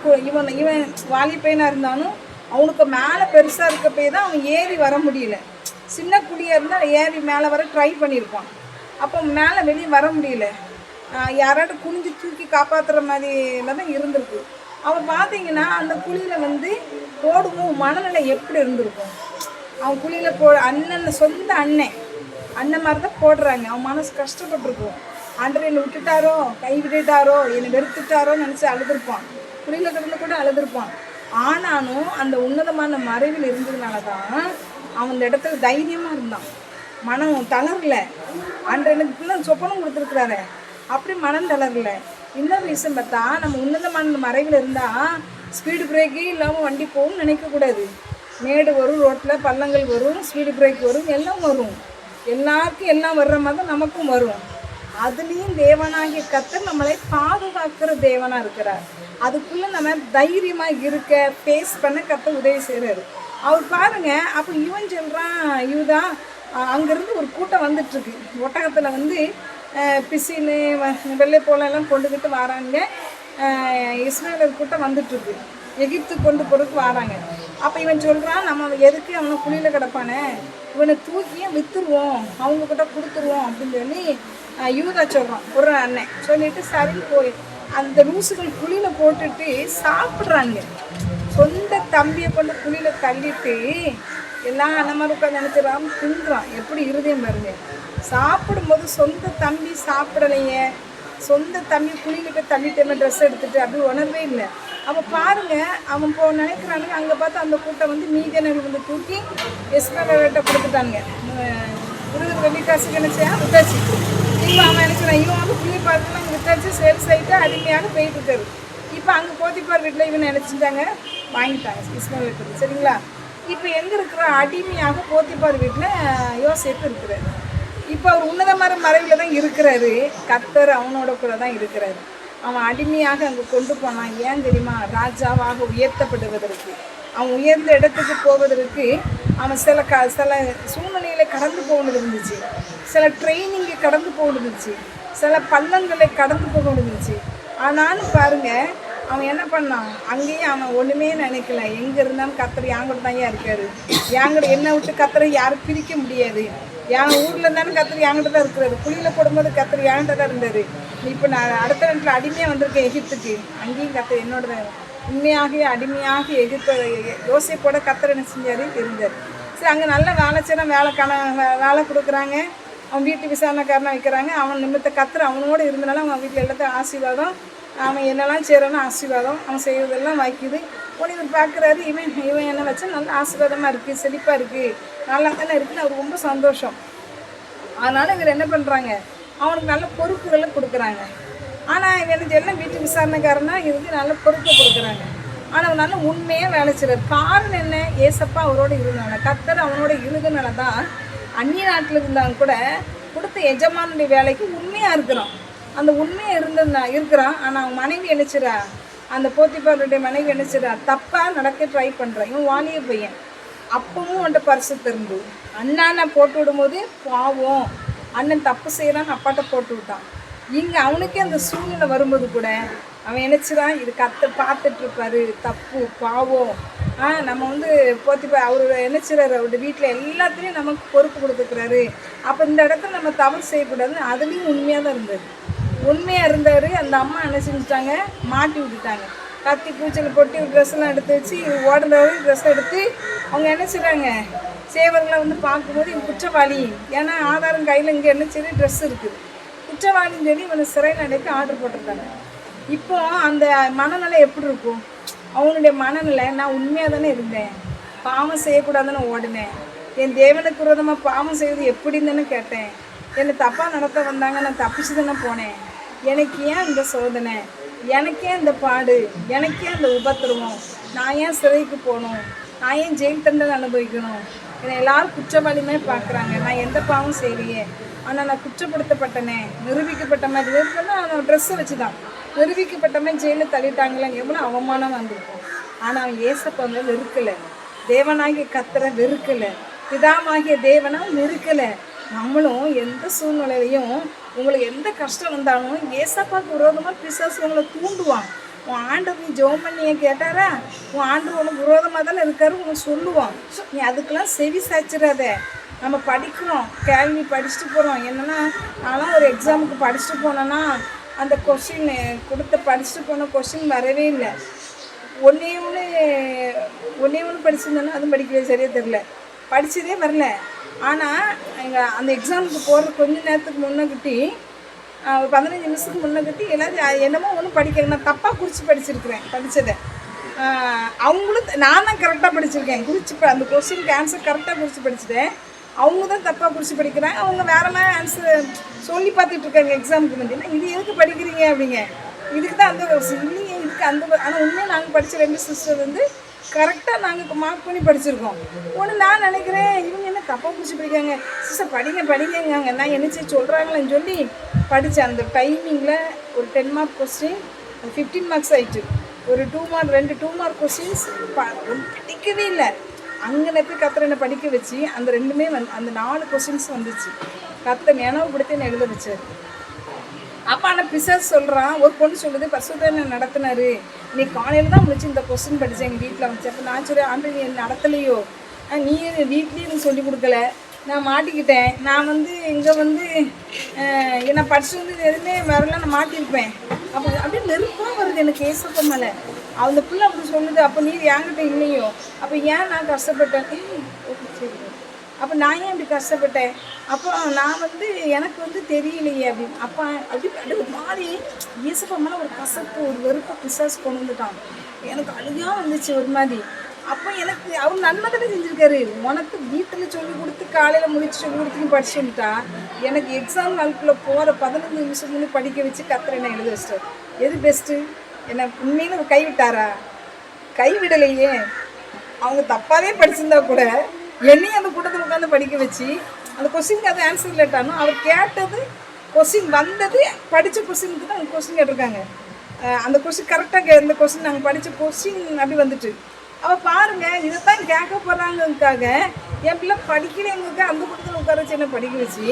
இவன் வாலிப்பையனாக இருந்தாலும் அவனுக்கு மேலே பெருசாக இருக்க போய் தான் அவன் ஏறி வர முடியல. சின்ன குழியாக இருந்தால் ஏறி மேலே வர ட்ரை பண்ணியிருப்பான். அப்போ மேலே வெளியே வர முடியல. யாராவது குனிஞ்சு தூக்கி காப்பாற்றுற மாதிரில தான் இருந்திருக்கு. அவன் பார்த்தீங்கன்னா அந்த குழியில் வந்து போடுவோம் மனநிலை எப்படி இருந்திருக்கும். அவன் குழியில் சொந்த அண்ணன் மாதிரி தான் போடுறாங்க. அவன் மனசு கஷ்டப்பட்டுருக்கும். ஆண்டவர் என்னை விட்டுட்டாரோ, கை விட்டுட்டாரோ, என்னை வெறுத்துட்டாரோன்னு நினச்சி அழுதுருப்பான். குழியில் கிடந்து கூட அழுதுருப்பான். ஆனாலும் அந்த உன்னதமான மறைவில் இருந்ததுனால தான் அவன் அந்த இடத்துல தைரியமாக இருந்தான். மனம் தளரல. ஆண்டவர் எனக்கு பிள்ளை சொப்பனம் கொடுத்துருக்குறாரு, அப்படி மனம் தளரல. இன்னொரு விஷயம் பார்த்தா, நம்ம உன்னதமான மறைவில் இருந்தால் ஸ்பீடு பிரேக்கே இல்லாமல் வண்டி போகும்னு நினைக்கக்கூடாது. மேடு வரும், ரோட்டில் பள்ளங்கள் வரும், ஸ்பீடு பிரேக் வரும், எல்லாம் வரும். எல்லாருக்கும் எல்லாம் வர்ற மாதிரி தான் நமக்கும் வரும். அதுலேயும் தேவனாகிய கர்த்தர் நம்மளை பாதுகாக்கிற தேவனாக இருக்கிறார். அதுக்குள்ளே நம்ம தைரியமாக இருக்க ஃபேஸ் பண்ண கர்த்தர் உதவி செய்கிறாரு. அவர் பாருங்கள், அப்போ இவன் சொல்கிறான், யூதா அங்கேருந்து ஒரு கூட்டம் வந்துட்டுருக்கு. ஒட்டகத்தில் வந்து பிசின்னு வெள்ளை போலெல்லாம் கொண்டுக்கிட்டு வராங்க. இஸ்ரேலர் கூட்டம் வந்துட்டுருக்கு, எகிப்து கொண்டு போகிறதுக்கு வராங்க. அப்போ இவன் சொல்கிறான், நம்ம எதுக்கு அவனை குழியில் கிடப்பானே, இவனை தூக்கியே விற்றுருவோம், அவங்கக்கிட்ட கொடுத்துருவோம் அப்படின்னு சொல்லி யூதா சொல்கிறான். ஒரு அண்ணன் சொல்லிட்டு சரி போய் அந்த லூசுகள் குழியில் போட்டுட்டு சாப்பிட்றாங்க. சொந்த தம்பியை கொண்டு குழியில் தள்ளிட்டு எல்லாம் அண்ணமாரி உட்காந்து நினச்சிடறான், தின்றான். எப்படி இருதயம் பாருங்க. சாப்பிடும்போது சொந்த தம்பி சாப்பிடலையே, சொந்த தம்பி குழியில் போய் தள்ளிட்டேமே ட்ரெஸ் எடுத்துகிட்டு, அப்படி உணர்வே இல்லை. அவன் பாருங்க, அவன் நினைக்கிறானுங்க. அங்கே பார்த்து அந்த கூட்டம் வந்து மீதியனர்கள் வந்து தூக்கி எஸ்மேல்கிட்ட கொடுத்துட்டானுங்க. 20 வெள்ளிக்காசுக்கு நினச்சா வித்தாச்சு. இப்போ அவன் நினைக்கிறான், இவன் வந்து குழி பார்த்து நாங்கள் வித்தாச்சு, சேல்ஸ் ஆகிட்டு அடிமையாக போயிட்டு இருக்காரு. இப்போ அங்கே போத்திப்பார் வீட்டில் இவன் நினச்சிட்டாங்க, வாங்கிட்டாங்க இஸ்மேல் இருக்குது. சரிங்களா? இப்போ எங்கே இருக்கிற அடிமையாக போத்திப்பார் வீட்டில் யோசேப்பு இருக்கிறாரு. இப்போ அவர் உன்னதமான மறைவில் தான் இருக்கிறாரு. கர்த்தர் அவனோட கூட தான் இருக்கிறாரு. அவன் அடிமையாக அங்கே கொண்டு போனான். ஏன் தெரியுமா? ராஜாவாக உயர்த்தப்படுவதற்கு, அவன் உயர்ந்த இடத்துக்கு போவதற்கு அவன் சில சூழ்நிலைகளை கடந்து போகணுது இருந்துச்சு, சில ட்ரைனிங்கை கடந்து போகணுது இருந்துச்சு, சில பள்ளங்களை கடந்து போகணுது இருந்துச்சு. ஆனாலும் பாருங்கள், அவன் என்ன பண்ணான்? அங்கேயும் அவன் ஒன்றுமே நினைக்கல. எங்கே இருந்தாலும் கர்த்தர் என் கூட தான் இருக்காரு. என்கிட்ட என்னை விட்டு கர்த்தரை யாரும் பிரிக்க முடியாது. என் ஊரில் இருந்தாலும் கர்த்தர் என்கிட்ட தான் இருக்கிறாரு. குழியில் போடும்போது கர்த்தர் என்கிட்ட தான் இருந்தார். இப்போ நான் அடுத்த நேரத்தில் அடிமையாக வந்திருக்கேன் எகிப்துக்கு, அங்கேயும் கர்த்தர் என்னோட தான். உண்மையாக அடிமையாக யோசேப்போட கர்த்தர் என்ன செஞ்சார்? இருந்தார். சரி, அங்கே நல்ல வேலை செய்யணும், வேலை கொடுக்குறாங்க. அவன் வீட்டு விசாரணைக்காரனாக வைக்கிறாங்க. அவன் நிமித்த கர்த்தர் அவனோடு இருந்தனால அவன் வீட்டில் எல்லாத்தையும் ஆசீர்வாதம். அவன் என்னெல்லாம் செய்கிறானோ ஆசீர்வாதம், அவன் செய்வதெல்லாம் வைக்குது. உடனே இவர் பார்க்குறாரு, இவன் என்ன வச்சா நல்ல ஆசீர்வாதமாக இருக்குது, செழிப்பாக இருக்குது, நல்லா தானே இருக்குன்னு அவர் ரொம்ப சந்தோஷம். அதனால் இவர் என்ன பண்ணுறாங்க? அவனுக்கு நல்ல பொறுப்புகளை கொடுக்குறாங்க. ஆனால் இவனுக்கு எல்லாம் வீட்டு விசாரணைக்காரனா இருந்து நல்ல பொறுப்பை கொடுக்குறாங்க. ஆனால் அவன் நல்ல உண்மையாக வேலை செய்கிறார். காரணம் என்ன? ஏசப்பா அவரோட இருந்தாங்க. கர்த்தர் அவனோட இருந்தனால தான் அந்நிய நாட்டில் இருந்தாங்க கூட கொடுத்த எஜமானுடைய வேலைக்கு உண்மையாக இருக்கிறான். அந்த உண்மையாக இருக்கிறான். ஆனால் அவன் மனைவி நினைச்சிடா, அந்த போத்திபாருடைய மனைவி நினைச்சிடா, தப்பாக நடக்க ட்ரை பண்ணுறான். இவன் வாலிய பையன். அப்பவும் அவன்கிட்ட பரிசு திருந்து அண்ணனை போட்டு விடும்போது பாவம், அண்ணன் தப்பு செய்கிறான்னு அப்பாட்ட போட்டு விட்டான். இங்கே அவனுக்கே அந்த சூழ்நிலை வரும்போது கூட அவன் நினைச்சிடான், இது கர்த்தர் பார்த்துட்ருப்பாரு, தப்பு பாவம். நம்ம வந்து போத்திப்பா அவர் நினைச்சிடாரு, அவருடைய வீட்டில் எல்லாத்துலேயும் நமக்கு பொறுப்பு கொடுத்துக்கிறாரு. அப்போ இந்த இடத்துல நம்ம தவறு செய்யக்கூடாதுன்னு அதுலேயும் உண்மையாக தான் இருந்தார். உண்மையாக இருந்தார். அந்த அம்மா என்ன செஞ்சுட்டாங்க? மாட்டி விட்டுட்டாங்க. கத்தி பூச்சல் பொட்டி ட்ரெஸ்ஸெல்லாம் எடுத்து வச்சு ஓடுறவங்க ட்ரெஸ் எடுத்து அவங்க என்ன செய்கிறாங்க? சேவர்களை வந்து பார்க்கும்போது இவன் குற்றவாளி, ஏன்னா ஆதாரம் கையில் இங்கே என்ன சரி ட்ரெஸ் இருக்குது, குற்றவாளின்னு சொல்லி இவனை சிறையில் அடைக்க ஆர்டர் போட்டிருக்காங்க. இப்போ அந்த மனநிலை எப்படி இருக்கும்? அவனுடைய மனநிலை, நான் உண்மையாக தானே இருந்தேன், பாவம் செய்யக்கூடாதுன்னு ஓடினேன், என் தேவனுக்கு விரோதமாக பாவம் செய்வது எப்படின்னு தானே கேட்டேன், என்னை தப்பாக நடத்த வந்தாங்க, நான் தப்பிச்சு தானே போனேன், எனக்கு ஏன் இந்த சோதனை, எனக்கே இந்த பாடு, எனக்கே அந்த உபத்திரவம், நான் ஏன் சிறைக்கு போகணும், நான் ஏன் ஜெயில் தண்டனை அனுபவிக்கணும், என்னை எல்லோரும் குற்றவாளியுமே பார்க்குறாங்க, நான் எந்த பாவம் செய்யலையே, ஆனால் நான் குற்றப்படுத்தப்பட்டனே, நிரூபிக்கப்பட்ட மாதிரி இருக்குன்னா அவன் ட்ரெஸ்ஸை வச்சு தான் நிரூபிக்கப்பட்ட மாதிரி ஜெயிலில் தள்ளிட்டாங்களேன்னு எவ்வளோ அவமானம் வந்திருக்கும். ஆனால் அவன் ஏசப்பா வந்து வெறுக்கலை, தேவனாகிய கர்த்தரை வெறுக்கலை, பிதாவாகிய தேவனா வெறுக்கலை. நம்மளும் எந்த சூழ்நிலையிலையும் உங்களுக்கு எந்த கஷ்டம் வந்தாலும் ஏசப்பாவுக்கு விரோதமாக பிசாசு உங்களை தூண்டுவான். உன் ஆண்டவர் நீ ஜெபம் பண்ணியை கேட்டாரா, உன் ஆண்டவர் உனக்கு விரோதமாக தானே இருக்காரு உனக்கு சொல்லுவான். நீ அதுக்கெல்லாம் செவி சாய்ச்சிடாத. நம்ம படிக்கிறோம், கேள்வி படிச்சுட்டு போகிறோம். என்னென்னா நான்லாம் ஒரு எக்ஸாமுக்கு படிச்சுட்டு போனேன்னா அந்த கொஸ்டின் கொடுத்த படிச்சுட்டு போன கொஸ்டின் வரவே இல்லை. ஒன்றே ஒன்று படிச்சிருந்தேன்னா அதுவும் படிக்கவே சரியாக தெரில, படித்ததே வரல. ஆனால் எங்கள் அந்த எக்ஸாமுக்கு போகிற கொஞ்ச நேரத்துக்கு முன்னக்கிட்டி 15 நிமிஷத்துக்கு முன்னக்கிட்டி எல்லாரும் என்னமோ ஒன்றும் படிக்கிறேன், நான் தப்பாக குறித்து படிச்சிருக்கிறேன். படித்ததை அவங்களும் நான் தான் கரெக்டாக படிச்சிருக்கேன், குறித்து அந்த கொஸ்டினுக்கு ஆன்சர் கரெக்டாக குறித்து படிச்சுட்டேன். அவங்க தான் தப்பாக குறித்து படிக்கிறாங்க. அவங்க வேறு மாதிரி ஆன்சர் சொல்லி பார்த்துட்ருக்காங்க எக்ஸாமுக்கு முந்தினா. இது எதுக்கு படிக்கிறீங்க அப்படிங்க, இதுக்கு தான் அந்த இல்லையே இதுக்கு அந்த. ஆனால் உண்மையாக நாங்கள் படித்த 2 சிஸ்டர் வந்து கரெக்டாக நாங்கள் மார்க் பண்ணி படிச்சிருக்கோம். ஒன்று நான் நினைக்கிறேன் இவங்க என்ன தப்பாக பிடிச்சி படிக்காங்க, சிஸ்டர் படிக்கங்க நான் என்ன சொல்கிறாங்களேன்னு சொல்லி படித்தேன். அந்த டைமிங்கில் ஒரு 10 மார்க் கொஸ்டின் 15 மார்க்ஸ் ஆகிட்டு, ஒரு 2 மார்க் கொஸ்டின்ஸ் படிக்கவே இல்லை. அங்கே போய் கர்த்தர் என்னை படிக்க வச்சு அந்த 2மே அந்த 4 கொஸ்டின்ஸ் வந்துச்சு. கர்த்தர் நினைவுபடுத்தி என்னை எழுத வச்சார். அப்போ ஆனால் பிசாசு சொல்கிறான், ஒரு பொண்ணு சொல்லுது பரிசுத்தனை நடத்தினாரு, நீ காலையில் தான் முடிச்சு இந்த கொஸ்டின் படித்தேன் எங்கள் வீட்டில் வந்துச்சு. அப்போ நான் சொல்லி ஆண்டு நீ நடத்தலையோ, நீ வீட்லேயும் எனக்கு சொல்லிக் கொடுக்கல, நான் மாட்டிக்கிட்டேன், நான் வந்து இங்கே வந்து நான் படிச்சு வந்து எதுவுமே வரலாம், நான் மாட்டியிருப்பேன். அப்போ அப்படியே நெருப்பாக வருது எனக்கு ஏசப்ப மேலே. அந்த பிள்ளை அப்படி சொல்லுது, அப்போ நீ என்கிட்ட இல்லையோ, அப்போ ஏன் நான் கஷ்டப்பட்டேன், சரி அப்போ நான் ஏன் இப்படி கஷ்டப்பட்டேன், அப்போ நான் வந்து எனக்கு வந்து தெரியலையே அப்படின்னு. அப்போ அப்படி அப்படி ஒரு மாதிரி இயேசப்பா மேலே ஒரு கசப்பு, ஒரு வெறுப்பை பிசாசு கொண்டு வந்துட்டான். எனக்கு அழுகையாக வந்துச்சு ஒரு மாதிரி. அப்போ எனக்கு அவர் நன்மை தானே செஞ்சுருக்காரு, உனக்கு வீட்டில் சொல்லி கொடுத்து காலையில் முடிச்சு சொல்லி கொடுத்து படிச்சு வந்துட்டா, எனக்கு எக்ஸாம் நாளுக்குள்ளே போகிற 15 நிமிஷம் முன்னே படிக்க வச்சு கத்துற என்ன எழுத வச்சிட்டார். எது பெஸ்ட்டு? என்னை உண்மையில கைவிட்டாரா? கைவிடலையே. அவங்க தப்பாகவே படிச்சிருந்தா கூட என்னையும் அந்த கூட்டத்தில் உட்காந்து படிக்க வச்சு அந்த கொஸ்டினுக்கு அது ஆன்சர் லேட்டானோ, அவர் கேட்டது கொஸ்டின் வந்தது, படித்த கொஸ்டினுக்கு தான் அவங்க கொஸ்டின் கேட்டிருக்காங்க. அந்த கொஸ்டின் கரெக்டாக இந்த கொஸ்டின் நாங்கள் படித்த கொஸ்டின் அப்படி வந்துட்டு, அவள் பாருங்கள் இதை தான் கேட்க போகிறாங்கக்காக என் பிள்ளை படிக்கிறவங்களுக்கு அந்த கூட்டத்தில் உட்கார வச்சு என்ன படிக்க வச்சு,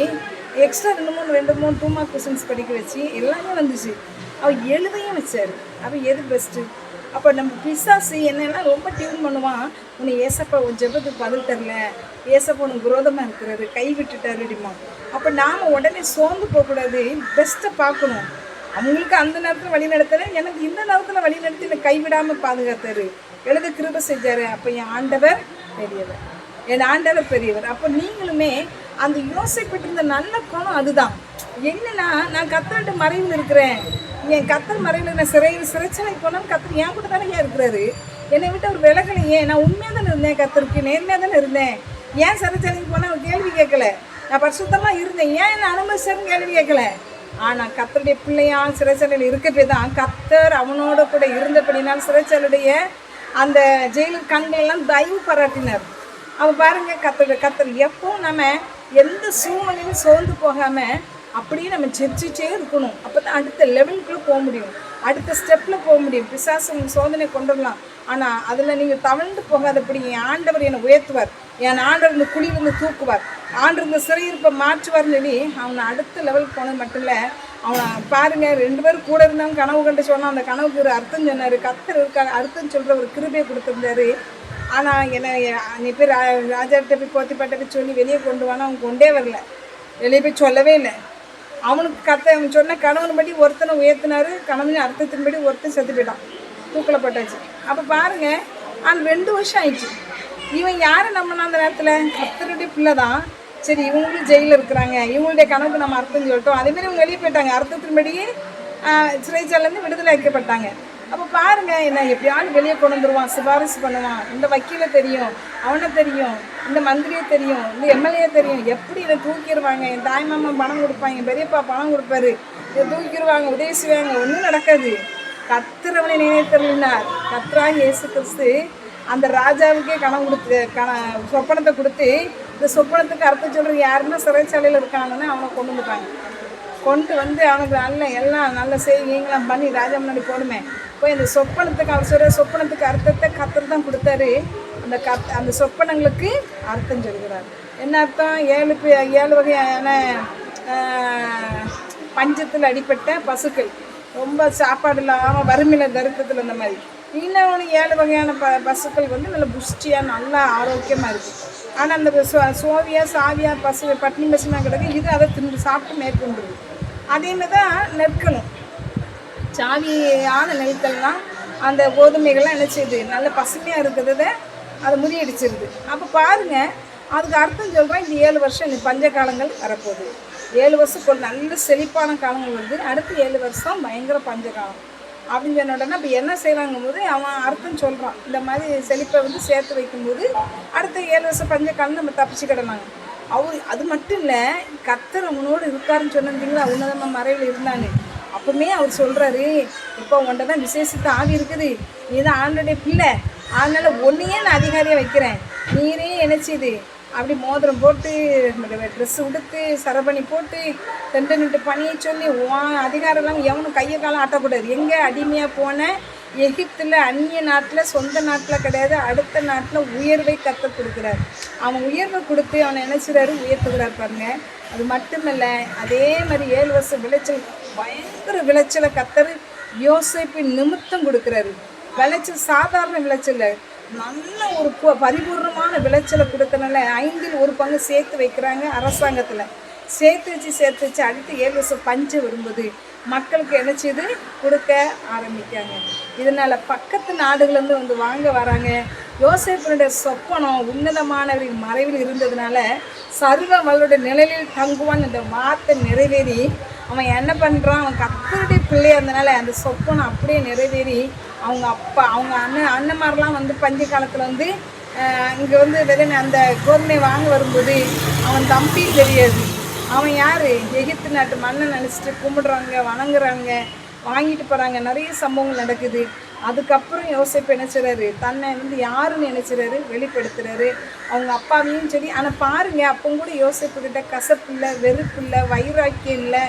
எக்ஸ்ட்ரா 2 3 2 மார்க் கொஸ்டின்ஸ் படிக்க வச்சு எல்லாமே வந்துச்சு. அவள் எழுதையும் வச்சார். அப்போ எது பெஸ்ட்டு? அப்போ நம்ம பிசாசு என்னென்னா ரொம்ப டியூன் பண்ணுவான், உன்னை ஏசப்பா உன் ஜெபத்துக்கு பதில் தரல, ஏசப்பா உனக்கு விரோதமாக இருக்கிறாரு, கை விட்டுட்டாரு அப்படிமா. அப்போ நாம் உடனே சோர்ந்து போகக்கூடாது, பெஸ்ட்டை பார்க்கணும். அவங்களுக்கு அந்த நேரத்தில் வழி நடத்தலை, எனக்கு இந்த நேரத்தில் வழி நடத்தி என்னை கைவிடாமல் பாதுகாத்தாரு, எழுத கிருபை செஞ்சார். அப்போ என் ஆண்டவர் பெரியவர், என் ஆண்டவர் பெரியவர். அப்போ நீங்களுமே அந்த யோசிப்பட்டிருந்த நல்ல கோணம் அதுதான். என்னன்னா நான் கத்தர்கிட்ட மறைவில் இருக்கிறேன், என் கத்தர் மறைவில் நான் சிறைச்சலை போனாலும் கத்தர் என் கூட தானே இருக்கிறாரு, என்னை விட்டு அவர் விலகலையே, நான் உண்மையாக தானே இருந்தேன், கத்தருக்கு நேர்மையாக தானே இருந்தேன், ஏன் சிறைச்சலைக்கு போனால் அவர் கேள்வி கேட்கல, நான் பரிசுத்தமாக இருந்தேன், ஏன் என்ன அனுமதிச்சாருன்னு கேள்வி கேட்கல. ஆனால் கத்தருடைய பிள்ளையால் சிறைச்சாலையில் இருக்கப்பே தான் கத்தர் அவனோட கூட இருந்தபடினால் சிறைச்சாலையுடைய அந்த ஜெயிலர் கண்களெல்லாம் தயவு பாராட்டினார். அவன் பாருங்க, கத்தர் எப்போ நம்ம எந்த சூழ்நிலையும் சோர்ந்து போகாமல் அப்படியே நம்ம ஜெபிச்சுட்டே இருக்கணும். அப்போ தான் அடுத்த லெவலுக்குள்ளே போக முடியும், அடுத்த ஸ்டெப்பில் போக முடியும். பிசாசு உங்களுக்கு சோதனை கொண்டு வரலாம், ஆனால் அதில் நீங்கள் தவழ்ந்து போகாதபடி என் ஆண்டவர் என்னை உயர்த்துவார், என் ஆண்டவர் இந்த குழியிலிருந்து தூக்குவார், ஆண்டவர் இந்த சிறையிருப்பை மாற்றுவார்னு சொல்லி அவனை அடுத்த லெவலுக்கு போனது மட்டும் இல்லை. அவனை பாருங்கள், 2 பேரும் கூட இருந்தாங்க, கனவு கண்டு சொன்னான், அந்த கனவுக்கு ஒரு அர்த்தம் சொன்னார், கத்தர் இருக்காங்க அர்த்தம் சொல்கிற ஒரு கிருபையை கொடுத்துருந்தாரு. ஆனால் என்னை நீ போய் ராஜாட்ட போய் போத்திப்பாட்ட போய் சொல்லி வெளியே கொண்டு வானா அவன் கொண்டே வரல, வெளியே போய் சொல்லவே இல்லை. அவனுக்கு அவன் சொன்ன கணவன்படி ஒருத்தனை உயர்த்தினார், கணவன் அர்த்தத்தின்படி ஒருத்தன் செத்து போயிட்டான், தூக்கில் போட்டாச்சு. அப்போ பாருங்கள், ஆனால் 2 வருஷம் ஆயிடுச்சு. இவன் யாரை நம்பினா அந்த நேரத்தில்? கத்தருடைய பிள்ளை தான். சரி, இவங்களும் ஜெயிலில் இருக்கிறாங்க, இவங்களுடைய கணக்கு நம்ம அர்த்தம் சொல்லிட்டோம், அதேமாதிரி இவங்க வெளியே போயிட்டாங்க, அர்த்தத்தின்படியே சிறைச்சாலேருந்து விடுதலை வைக்கப்பட்டாங்க. அப்போ பாருங்கள், என்ன எப்படியாவது வெளியே கொண்டு வந்துடுவான், சிபாரிசு பண்ணுவான், இந்த வக்கீலை தெரியும், அவனை தெரியும், இந்த மந்திரியை தெரியும், இந்த எம்எல்ஏ தெரியும், எப்படி இதை தூக்கிடுவாங்க, என் தாய் மாமா பணம் கொடுப்பாங்க, என் பெரியப்பா பணம் கொடுப்பாரு, இதை தூக்கிடுவாங்க, உதவி செய்வாங்க, ஒன்றும் நடக்காது. கத்திரவனை நினைத்தருளினார். கர்த்தராகிய இயேசு கிறிஸ்து அந்த ராஜாவுக்கே சொப்பனத்தை கொடுத்து, இந்த சொப்பனத்துக்கு அர்த்தம் சொல்கிறது யாருன்னா சிறைச்சாலையில் இருக்காங்கன்னு அவனை கொண்டு வந்துட்டாங்க. கொண்டு வந்து அவனுக்கு எல்லாம் நல்ல செய்திங்களாம் பண்ணி ராஜா முன்னாடி போடுமே போய் அந்த சொப்பனத்துக்கு அவர் சொல்கிற சொப்பனத்துக்கு அர்த்தத்தை கத்தர் தான் கொடுத்தாரு. அந்த சொப்பனங்களுக்கு அர்த்தம் சொல்கிறார். என்ன அர்த்தம்? 7 வகையான பஞ்சத்தில் அடிப்பட்ட பசுக்கள், ரொம்ப சாப்பாடு இல்லாமல் வறுமையில் தரித்திரத்தில் இந்த மாதிரி. இன்னொன்று 7 வகையான பசுக்கள் வந்து நல்ல புஷ்டியாக நல்லா ஆரோக்கியமாக இருக்குது. ஆனால் அந்த சாவியா பசு பட்னி பசுமாக கிடக்கு, இது அதை சாப்பிட்டு மேற்கொண்டுருது. அதேமாதிரி தான் நெற்களும், சாவியான நெற்கள்லாம் அந்த கோதுமைகள்லாம் என்ன செய்யுது, நல்ல பசுமையாக இருக்கிறத அதை முறியடிச்சிருது. அப்போ பாருங்கள், அதுக்கு அர்த்தம் சொல்கிறேன், இந்த 7 வருஷம் இந்த பஞ்ச காலங்கள் வரப்போகுது. 7 வருஷம் நல்ல செழிப்பான காலங்கள் வருது, அடுத்து 7 வருஷம் பயங்கர பஞ்ச காலம் அப்படின்னு சொன்ன உடனே இப்போ என்ன செய்யலாங்கும் போது அவன் அர்த்தம் சொல்கிறான். இந்த மாதிரி செழிப்பை வந்து சேர்த்து வைக்கும்போது அடுத்த 7 வருஷம் பஞ்ச காலம் நம்ம தப்பிச்சு கிடனாங்க. அது மட்டும் இல்லை, கர்த்தர் அவனோடு இருக்காருன்னு சொன்னீங்களா, உன்னதமாக மறைவில் இருந்தாங்க. அப்பவுமே அவர் சொல்கிறாரு, இப்போ உன்கிட்ட தான் விசேஷத்தை ஆவி இருக்குது, நீ தான் ஆண்டோடைய பிள்ளை, அதனால் ஒன்றையே நான் அதிகாரியாக வைக்கிறேன், நீரே நினச்சிது அப்படி மோதிரம் போட்டு ட்ரெஸ்ஸு உடுத்து சரபணி போட்டு 2 பணியை சொல்லி அதிகாரம் இல்லாமல் எவனும் கையை காலம் ஆட்டக்கூடாது. எங்கே அடிமையாக போன எகிப்தில், அந்நிய நாட்டில், சொந்த நாட்டில் கிடையாது, அடுத்த நாட்டில் உயர்வை கற்றுக் கொடுக்குறாரு. அவன் உயர்வை கொடுத்து அவனை நினச்சிறாரு, உயர்த்துக்கிறார் பாருங்க. அது மட்டுமல்ல, அதே மாதிரி 7 வருஷம் விளைச்சல், பயங்கர விளைச்சலை கத்தர் யோசேப்பின் நிமித்தம் கொடுக்குறாரு. விளைச்சல் சாதாரண விளைச்சல், நல்ல ஒரு பரிபூர்ணமான விளைச்சலை கொடுத்தனால 1/5 பங்கு சேர்த்து வைக்கிறாங்க அரசாங்கத்தில். சேர்த்து வச்சு அடுத்து 7 வருஷம் பஞ்சு வரும்போது மக்களுக்கு என்ன செய்து கொடுக்க ஆரம்பிக்காங்க. இதனால் பக்கத்து நாடுகள்லேருந்து வந்து வாங்க வராங்க. யோசேப்பினுடைய சொப்பனம் உன்னதமானவரின் மறைவில் இருந்ததுனால சர்வ வல்லுடைய நிழலில் தங்குவான் என்ற வார்த்தை நிறைவேறி அவன் என்ன பண்ணுறான், அவன் கர்த்தருடைய பிள்ளையாக இருந்தனால அந்த சொப்பனம் அப்படியே நிறைவேறி அவங்க அப்பா அவங்க அண்ணன்மாரெலாம் வந்து பஞ்ச காலத்தில் வந்து இங்கே வந்து அந்த கோதுமை வாங்க வரும்போது அவன் தம்பி தெரியாது, அவன் யார், எகிப்து நாட்டு மண்ணை நினச்சிட்டு கும்பிடுறாங்க, வணங்குறாங்க, வாங்கிட்டு போகிறாங்க. நிறைய சம்பவங்கள் நடக்குது. அதுக்கப்புறம் யோசேப்பு நினைச்சுறாரு, தன்னை வந்து யாருன்னு நினைச்சுறாரு, வெளிப்படுத்துறாரு அவங்க அப்பாவையும் சரி. ஆனால் பாருங்க, அப்போ கூட யோசேப்புக்கிட்ட கசப்பு இல்லை, வெறுப்பு இல்லை, வைராக்கியம் இல்லை.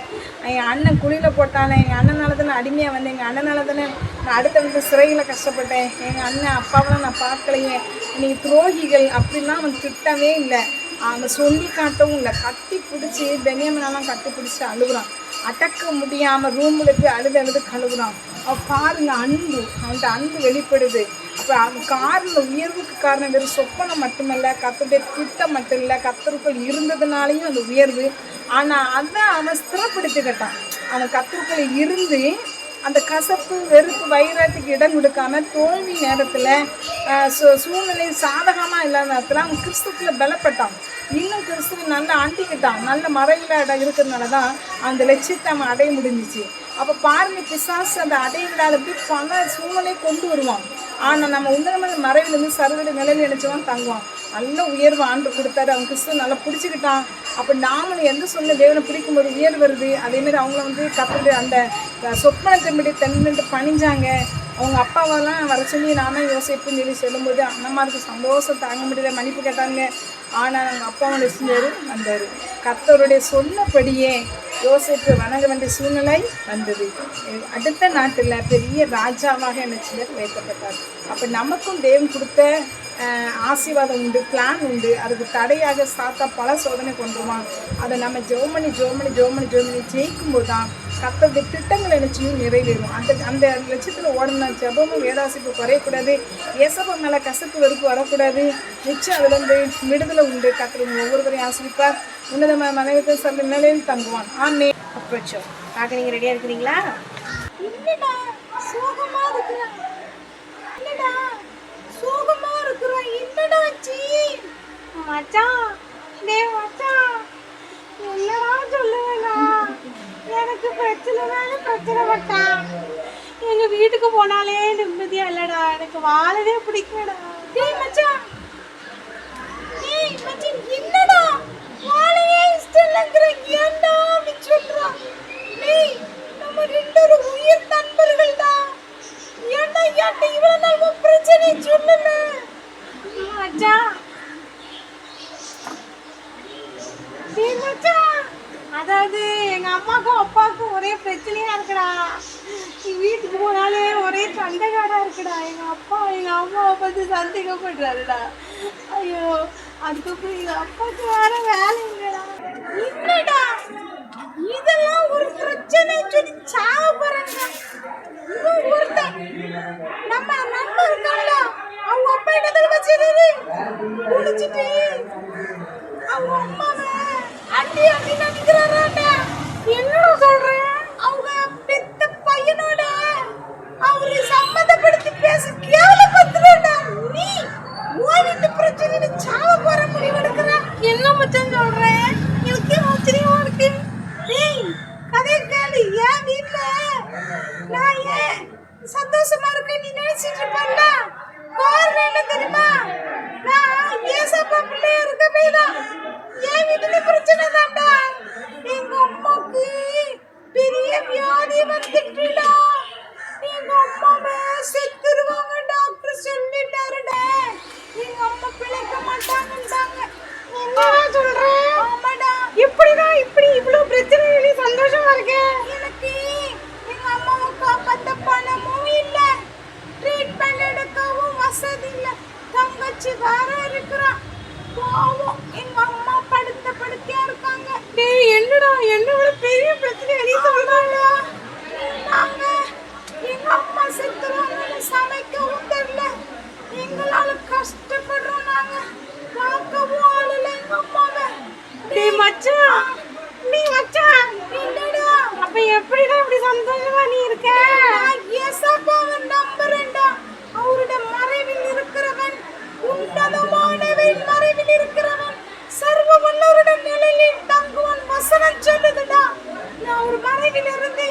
என் அண்ணன் குழியில் போட்டானே, எங்கள் அண்ணனால தானே அடிமையாக வந்தேன், எங்கள் அண்ணனால தானே நான் அடுத்த வந்து சிறையில் கஷ்டப்பட்டேன், எங்கள் அண்ணன் அப்பாவெல்லாம் நான் பார்க்கலையே, நீங்கள் துரோகிகள் அப்படின்லாம் அவன் திட்டவே இல்லை. அவன் சொல்லி காட்டவும் இல்லை. கட்டி பிடிச்சி பென்யாமினெல்லாம் கட்டி பிடிச்சி அழுகுறான். அடக்க முடியாமல் ரூமில் போய் அழுது கழுவுறான். அவன் பாருங்க, அவன்கிட்ட அன்பு வெளிப்படுது. அப்போ அவன் உயர்வுக்கு காரணம் வெறும் சொப்பனம் மட்டுமல்ல, கர்த்தருடைய திட்டம் மட்டும் இல்லை, கர்த்தருக்குள் இருந்ததுனாலையும் அந்த உயர்வு. ஆனால் அதை அவன் ஸ்திரப்படுத்திக்கிட்டான். அவன் கர்த்தருக்குள் இருந்து அந்த கசப்பு வெறுப்பு வைராத்துக்கு இடம் கொடுக்காம தோல்வி நேரத்தில் சூழ்நிலை சாதகமாக இல்லாத நேரத்தில் அவன் கிறிஸ்துக்குள்ள பலப்பட்டான். இன்னும் கிறிஸ்துவ நல்லா ஆண்டிக்கிட்டான். நல்ல மறைவில் இடம் இருக்கிறதுனால தான் அந்த லட்சியத்தை அவன் அடைய முடிஞ்சிச்சு. அப்போ பாருங்க, பிசாசு அந்த அடைய விடாதபடி பல சூழ்நிலை கொண்டு வருவான். ஆனால் நம்ம உன்னதமான மறைவிலேருந்து சர்வடைய நிலையில் நினைச்சவன் தங்குவான். நல்ல உயர்வு ஆண்டு கொடுத்தாரு. அவன் கிறிஸ்துவ நல்லா பிடிச்சிக்கிட்டான். அப்போ நாமளும் எந்த சொல்ல தேவனை பிடிக்கும்போது உயர்வு வருது. அதேமாரி அவங்கள வந்து கற்றுட்டு அந்த சொப்பனத்தின்படி தன்னிட்டு பணிஞ்சாங்க. அவங்க அப்பாவெல்லாம் வர சொல்லி நானும் யோசிப்புன்னு சொல்லி சொல்லும்போது அண்ணம்மாருக்கு சந்தோஷம் தாங்க முடியல, மன்னிப்பு கேட்டாங்க. ஆனால் அவங்க அப்பாவோட செஞ்சார், வந்தார். கர்த்தருடைய சொன்னபடியே யோசேப்பு வணங்க வேண்டிய சூழ்நிலை வந்தது. அடுத்த நாட்டில் பெரிய ராஜாவாக என்ன சிலர் வைக்கப்பட்டார். அப்போ நமக்கும் தேவன் கொடுத்த ஆசீர்வாதம் உண்டு, பிளான் உண்டு. அதுக்கு தடையாக சாத்தா பல சோதனை கொண்டுருவான். அதை நம்ம ஜோமணி ஜெயிக்கும்போது தான் கர்த்தருடைய திட்டங்கள் நினைச்சியும் நிறைவேறும். அந்த லட்சத்தில் ஓடணும்னா ஜெபமும் வேதாசிப்பு குறையக்கூடாது, ஏசப்ப மேலே கசப்பு வெறுப்பு வரக்கூடாது. நிச்சயம் அதுலேருந்து விடுதலை உண்டு. கர்த்தர் ஒவ்வொருவரையும் ஆசிரிப்பார். உன்னதமான மனைவித்தை சொல்ல நிலையில் தங்குவான். ஆமே. அப்பச்சோ பார்க்க நீங்கள் ரெடியாக இருக்கிறீங்களா? இல்லைடா, சோகமாக இருக்கிறேன். இல்லைடா, சோகமாக இருக்கிறேன். என்னடா ஆச்சு மச்சான்? மச்சான் என்னடா சொல்லுவேண்ணா, எனக்கு பிரச்சனை பட்டான். எங்கள் வீட்டுக்கு போனாலே நிம்மதியா இல்லைடா, எனக்கு வாழவே பிடிக்கலடா. மச்சான், என்னடா வாழையே இஷ்டம் இல்லைங்கிற, ஏன்டா அப்படி சொல்றான்? நம்ம 2 உயிர் நண்பர்கள் தான். ஏன்டா இவ்வளவு நாள் பிரச்சனை சொல்லல? மச்சான் அதாவது எங்க அம்மாக்கும் அப்பாவுக்கும் ஒரே பிரச்சனையா இருக்குடா. வீட்டுக்கு போனாலே ஒரே சண்டைகாடா இருக்குடா. எங்க அம்மாவை பத்தி சந்தேகப்படுறாருடா. ஐயோ, அதுக்கப்புறம் எங்க அப்பாவுக்கு வேற வேலை இல்லடா. என்னடா இதெல்லாம் ஒரு பிரச்சனை சொல்லி சாவ போறாங்க. ஒருத்தன் நம்ம நண்பர் இருக்காங்களா, அவங்க அப்பா இடத்துல வச்சிருது குடிச்சிட்டு அவங்க அம்மாவை அண்டி நினைக்கிறாராண்டா. என்னடா சொல்றேன்? அவங்க பெத்த பையனோட அவரு சம்மந்தப்படுத்தி பேச கேவலப்படுத்துறா. நீ ஓடிட்டு பிரச்சனை சாவ போற முடிவு எடுக்கிற. என்ன மச்சான் சொல்றேன்? எனக்கு ஆச்சரியமா இருக்கு. கதை கேளு. என் வீட்டுல நான் ஏன் சந்தோஷமா இருக்கேன் நீ நினைச்சிட்டு இருப்பல்ல, காரணம் என்ன தெரியுமா? நான் ஏசப்பா பிள்ளையா இருக்க போய்தான் என் வீட்டுல பிரச்சனை தான்டா. எங்க அம்மாக்கு பெரிய வியாதி வந்துட்டுடா. எங்க அம்மாவை செத்துருவாங்க, டாக்டர் சொல்லிட்டாருடா. எங்க அம்மா பிழைக்க மாட்டாங்கன்றாங்க. என்னடா சொல்றேன்? ஆமாடா. இப்படிதான் இவ்வளவு பிரச்சனை சந்தோஷமா இருக்கேன். எனக்கு எங்க அம்மாவை காப்பாத்த பணமும் இல்ல, ட்ரீட்மெண்ட் எடுக்கவும் வசதி இல்ல. தங்கச்சி வேற இருக்கிறான். பாவம் எங்க அம்மா படுக்கையா இருக்காங்க. ஒரு மறைவிலிருந்து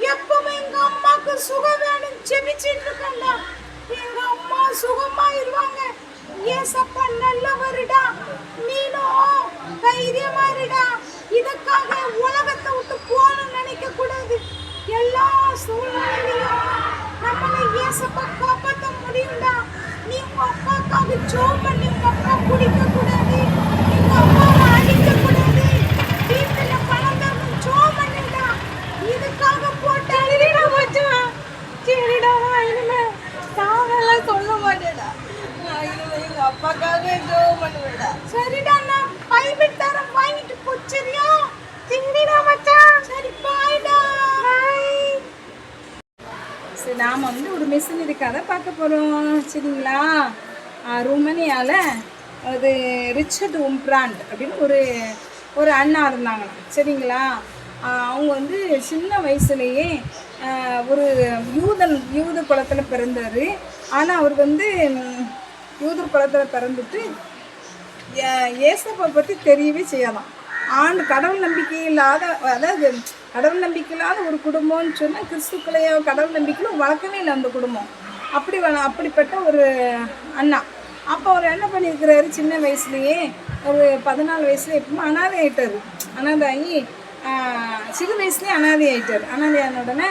எப்பவும் எங்க அம்மாக்கு சுகம் வேணும் செபிச்சிட்டு இருக்கேன்டா. எங்க அம்மா சுகமாயிருவாங்க. ஏசப்பா நல்லவருடா. நீனும் தைரியமா இருடா. இதுக்காக உலகத்தை விட்டு போகணும்னு நினைக்க கூடாது. எல்லா சூழ்நிலையிலும் நம்மளை ஏசப்பா காப்பாற்ற முடியும்டா. நீ உங்க அப்பாக்காக ஜோம் பண்ணி உங்க அப்பா குடிக்க கூடாது, எங்க அப்பாவை அடிக்க கூடாது, வீட்டுல பணம் தரணும் ஜோம் பண்ணிடா. இதுக்காக போட்டு சரிடா மச்சான், சரிடா இனிமே சாவெல்லாம் சொல்ல மாட்டேடா. நான் இனிமே எங்க அப்பாக்காக ஜோம் பண்ணுவேடா. சரிடா, நான் பைபிள் தரம் வாங்கிட்டு போச்சரியா? சரிடா மச்சான், சரி பாய்டா. சரி, நாம் வந்து ஒரு மிஷினரி கதை பார்க்க போகிறோம். சரிங்களா? ருமனியாவில் அது ரிச்சர்ட் உம்பிராண்ட் அப்படின்னு ஒரு அண்ணா இருந்தாங்களாம். சரிங்களா? அவங்க வந்து சின்ன வயசுலேயே ஒரு யூத குலத்தில் பிறந்தார். ஆனால் அவர் வந்து யூதர் குலத்தில் பிறந்துட்டு ஏசப்பை பற்றி தெரியவே செய்யலாம். கடவுள் நம்பிக்கை இல்லாத, அதாவது கடவுள் நம்பிக்கை இல்லாத ஒரு குடும்பம்னு சொன்னால் கிறிஸ்துக்களையோ கடவுள் நம்பிக்கையிலும் வளர்க்கவே இல்லை அந்த குடும்பம். அப்படிப்பட்ட ஒரு அண்ணா. அப்போ அவர் என்ன பண்ணியிருக்கிறாரு, சின்ன வயசுலேயே ஒரு 14 வயசுல எப்பவுமே அனாதை ஆகிட்டார். அனாதை ஆகி சிறு வயசுலேயே அனாதை ஆகிட்டார். அனாதை ஆன உடனே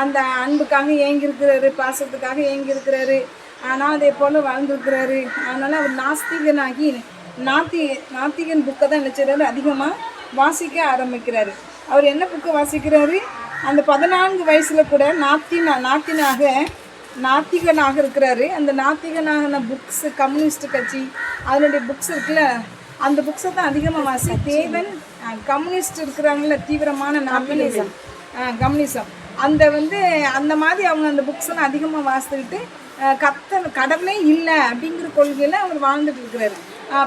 அந்த அன்புக்காக ஏங்கியிருக்கிறாரு, பாசத்துக்காக ஏங்கியிருக்கிறாரு, அனாதை போல் வாழ்ந்துருக்கிறாரு. அதனால் அவர் நாஸ்திகனாகி நாத்திகன் புக்கை தான் நினச்சிடாரு அதிகமாக வாசிக்க ஆரம்பிக்கிறாரு. அவர் என்ன புக்கை வாசிக்கிறாரு, அந்த 14 வயசில் கூட நாத்திகனாக இருக்கிறாரு. அந்த நாத்திகனாக புக்ஸு, கம்யூனிஸ்ட் கட்சி அதனுடைய புக்ஸ் இருக்குல்ல, அந்த புக்ஸை தான் அதிகமாக தேவன் கம்யூனிஸ்ட் இருக்கிறாங்கள, தீவிரமான கம்யூனிசம் அந்த மாதிரி அவங்க அந்த புக்ஸெல்லாம் அதிகமாக வாசித்துக்கிட்டு கடவுளே இல்லை அப்படிங்கிற கொள்கையில் அவர் வாழ்ந்துட்டு இருக்கிறாரு.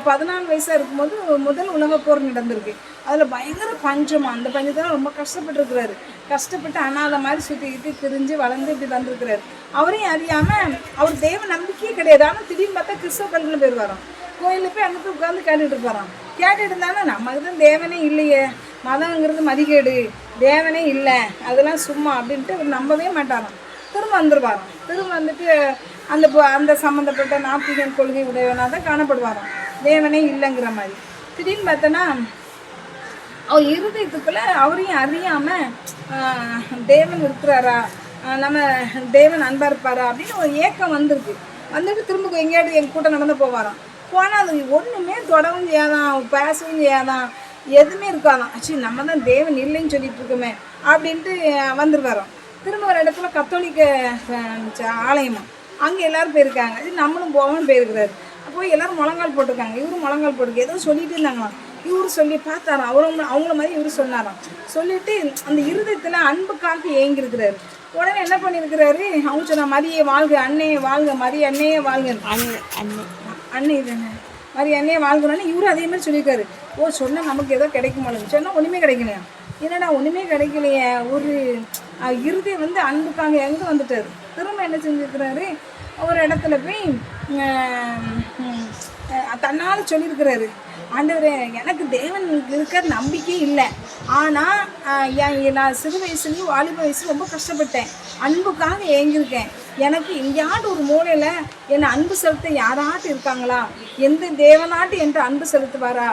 14 வயசாக இருக்கும்போது முதல் உலகப்போர் நடந்திருக்கு. அதில் பயங்கர பஞ்சம். அந்த பஞ்சத்தில் ரொம்ப கஷ்டப்பட்டுருக்கிறாரு. கஷ்டப்பட்டு அனாதை மாதிரி சுற்றிக்கிட்டு திரிஞ்சு வளர்ந்து இப்படி வந்திருக்கிறாரு. அவரையும் அறியாமல் அவர் தேவ நம்பிக்கையே கிடையாது. ஆனால் திடீர்னு பார்த்தா கிறிஸ்தவ பள்ளியில் போய் வரோம், கோயிலில் போய் அங்கே போய் உட்காந்து கேட்டுட்டு இருப்பாராம். கேட்டுட்டு இருந்தாலும் நமக்கு தான் தேவனே இல்லையே, மதங்கிறது மதிகேடு, தேவனே இல்லை, அதெல்லாம் சும்மா அப்படின்ட்டு அவர் நம்பவே மாட்டாராம். திரும்ப வந்துடுவாராம். திரும்ப வந்துட்டு அந்த சம்மந்தப்பட்ட நாத்திகன் கொள்கை உடையவனாக தான் காணப்படுவாராம், தேவனே இல்லைங்கிற மாதிரி. திடீர்னு பார்த்தோன்னா அவர் இருதயத்துக்குள்ளே அவரையும் அறியாமல் தேவன் இருக்கிறாரா, நம்ம தேவன் அன்பாக இருப்பாரா அப்படின்னு ஒரு ஏக்கம் வந்துட்டு திரும்ப எங்கேயாவது எங்கள் கூட்டம் நடந்து போவாராம். போனால் அது ஒன்றுமே தொடவும் செய்யாதான், பேசவும் செய்யாதான், எதுவுமே இருக்காதான். ஆக்சுவலி நம்ம தான் தேவன் இல்லைன்னு சொல்லிட்டு இருக்கோமே அப்படின்ட்டு வந்துடுவாரோம். திரும்ப ஒரு இடத்துல கத்தோலிக்க ஆலயமா, அங்கே எல்லோரும் போயிருக்காங்க. நம்மளும் போவோம்னு போயிருக்கிறாரு. போய் எல்லோரும் முழங்கால் போட்டிருக்காங்க. இவரும் முழங்கால் போட்டிருக்கு. ஏதோ சொல்லிட்டு இருந்தாங்களாம். இவரு சொல்லி பார்த்தாராம். அவங்கள மாதிரி இவரு சொன்னாராம். சொல்லிட்டு அந்த இருதயத்தில் அன்புக்காக ஏங்கியிருக்கிறாரு. உடனே என்ன பண்ணியிருக்கிறாரு, அவங்க சொன்ன மரியே வாழ்க, அன்னையே வாழ்க, மரிய அன்னையே வாழ்க, அன்னை தானே மரிய அன்னையே வாழ்கணும்னு இவரும் அதே மாதிரி சொல்லியிருக்காரு. சொன்னால் நமக்கு ஏதோ கிடைக்குமாலும் சொன்னால் ஒன்றுமே கிடைக்கலையா. என்னடா ஒன்றுமே கிடைக்கலையே, ஒரு இருதயம் அன்புக்காக எங்கே வந்துட்டார். திரும்ப என்ன செஞ்சுருக்கிறாரு, ஒரு இடத்துல போய் தன்னால் சொல்லியிருக்கிறாரு, ஆண்டவரே எனக்கு தேவன் இருக்கிற நம்பிக்கை இல்லை, ஆனால் நான் சிறு வயசுலேயும் வாலிப வயசுல ரொம்ப கஷ்டப்பட்டேன், அன்புக்காக ஏங்கியிருக்கேன். எனக்கு எங்கேயாட்டு ஒரு மூலையில் என்னை அன்பு செலுத்த யாராட்டும் இருக்காங்களா, எந்த தேவனாட்டு என்று அன்பு செலுத்துவாரா,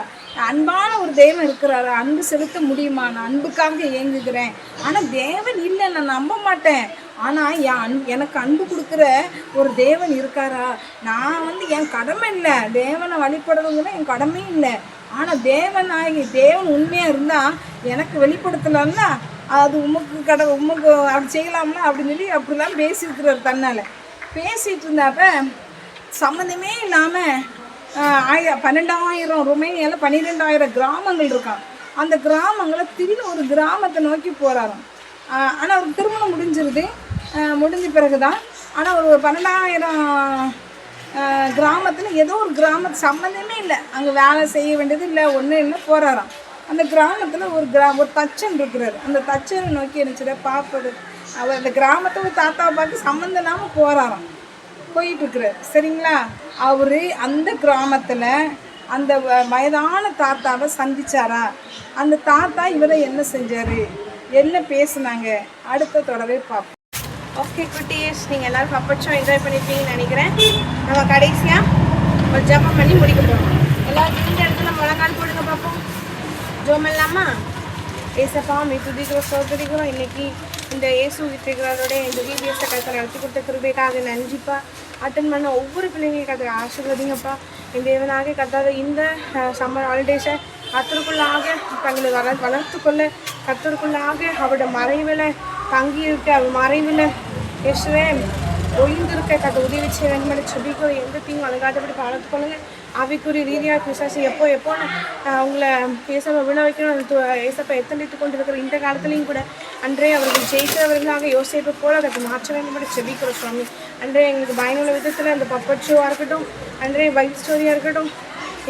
அன்பான ஒரு தேவன் இருக்கிறாரா, அன்பு செலுத்த முடியுமா, நான் அன்புக்காக ஏங்குகிறேன், ஆனால் தேவன் இல்லை, நான் நம்ப மாட்டேன், ஆனால் எனக்கு அன்பு கொடுக்குற ஒரு தேவன் இருக்காரா, நான் என் கடமை இல்லை, தேவனை வழிபடுறதுங்கிற என் கடமையும் இல்லை, ஆனால் தேவன் உண்மையாக இருந்தால் எனக்கு வெளிப்படுத்தலாம்னா அது உமக்கு அப்படி செய்யலாம்ல அப்படின்னு சொல்லி அப்படிலாம் பேசியிருக்கிறார். தன்னால் பேசிகிட்டு இருந்தாப்ப சம்மந்தமே இல்லாமல் 12,000 ருமேனியாவில் 12,000 கிராமங்கள் இருக்கான். அந்த கிராமங்களை திடீர்னு ஒரு கிராமத்தை நோக்கி போகிறாராம். ஆனால் அவருக்கு திருமணம் முடிஞ்ச பிறகு தான். ஆனால் ஒரு 12,000 கிராமத்தில் ஏதோ ஒரு கிராமத்து சம்மந்தமே இல்லை, அங்கே வேலை செய்ய வேண்டியது இல்லை, ஒன்றும் இல்லை, போகிறாராம். அந்த கிராமத்தில் ஒரு தச்சன் இருக்கிறார். அந்த தச்சனை நோக்கி நினச்சிட பார்ப்பது அவர் அந்த கிராமத்தை ஒரு தாத்தாவை பார்த்து சம்மந்தம் இல்லாமல் போகிறாராம், போயிட்டுருக்குறார். சரிங்களா? அவர் அந்த கிராமத்தில் அந்த வயதான தாத்தாவை சந்திச்சாரா, அந்த தாத்தா இவரை என்ன செஞ்சார், என்ன பேசுனாங்க அடுத்த தொடரை பார்ப்போம். ஓகே குட்டீஸ், நீங்கள் எல்லோரும் பப்பட்சம் என்ஜாய் பண்ணியிருப்பீங்கன்னு நினைக்கிறேன். நம்ம கடைசியாக ஒரு ஜபம் பண்ணி முடிக்க போகிறோம். எல்லோரும் இந்த இடத்துல முழங்கால் போடுங்க பார்ப்போம். ஜோம் இல்லாமா? ஏசப்பா மீ துதிக்கிறோம், சோதரிக்கிறோம். இன்றைக்கி இந்த இயேசு வித்திரிகளோட இந்த விபிஎஸ்ஸை கருத்தை நடத்தி கொடுத்த கிருபைக்காக நன்றிப்பா. அட்டன் பண்ண ஒவ்வொரு பிள்ளைங்களையும் கதை ஆசீர்வதிங்கப்பா. என் தேவனாக கத்தாத இந்த சம்மர் ஹாலிடேஸை கத்தருக்குள்ளாக தங்களை வளர்த்துக்கொள்ள கத்தருக்குள்ளாக அவரோட மறைவில் தங்கி இருக்க அவர் மறைவில் இயேசுவே ஒளிந்திருக்க கதை உதவி செய்ய வேண்டும். செபிக்கோ எந்த தீங்கும் அணுகாதபடி பார்த்துக்கொள்ளுங்க. ஆவிக்குரிய ரீதியாக பிசாசு எப்போன்னு அவங்கள ஏசப்பை விழ வைக்கணும். ஏசப்பை எத்தனைத்து கொண்டிருக்கிற இந்த காலத்துலேயும் கூட அன்றே அவர்கள் ஜெயிக்கிறவர்களாக யோசிப்பை போல அதை மாற்ற வேண்டும் செபிக்கிறோம் சுவாமி. அன்றே எங்களுக்கு பயனுள்ள விதத்தில் அந்த பப்பட் ஷோவாக இருக்கட்டும், அன்றே பைக் ஸ்டோரியாக இருக்கட்டும்,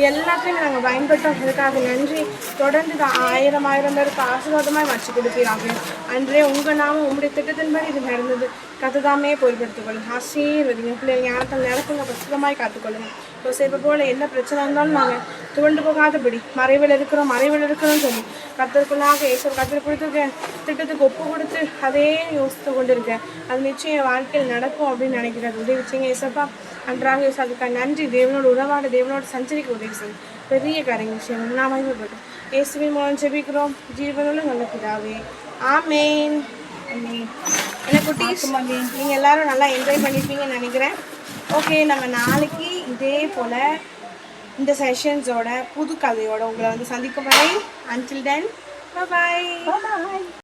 எல்லாத்தையும் நாங்கள் பயன்பட்டோம். அதுக்காக நன்றி. தொடர்ந்து 1000 பேருக்கு ஆசீர்வாதமாக வச்சு கொடுப்பீராங்க. அன்றே உங்கள் நாமம் உங்களுடைய திட்டத்தின்படி இது நடந்தது. கத்துதாமே பொருட்படுத்திக்கொள்ளுங்க. ஆசீர்வதிங்க. பிள்ளைங்க ஞானத்தில் நிரப்புங்க. பசுத்தமாய் காத்துக்கொள்ளுங்க. யோசேப்பை போல் என்ன பிரச்சனை இருந்தாலும் நாங்கள் துவண்டு போகாதபடி மறைவில் இருக்கிறோம்னு சொல்லி கத்தருக்குள்ளாக ஏசர் கத்தர் கொடுத்துருக்க திட்டத்துக்கு ஒப்பு கொடுத்து அதே யோசித்து கொண்டு இருக்கேன். அது நிச்சயம் வாழ்க்கையில் நடக்கும் அப்படின்னு நினைக்கிறது. உதவி செய்யுங்க ஏசப்பா. அன்றாக அதுக்காக நன்றி. தேவனோட உறவாட தேவனோட சஞ்சரிக்க உதவி செய்யும். பெரிய காரியங்கள் விஷயம் நாம போட்டோம். இயேசுவின் மூலம் ஜெபிக்கிறோம் ஜீவனுள்ள நல்ல பிதாவே. ஆமேன். என்ன குட்டீஸ், நீங்கள் எல்லாரும் நல்லா என்ஜாய் பண்ணியிருப்பீங்கன்னு நினைக்கிறேன். ஓகே, நம்ம நாளைக்கு இதே போல் இந்த செஷன்ஸோட புது கதையோட உங்களை வந்து சந்திக்கும் வரை. Until then, bye bye.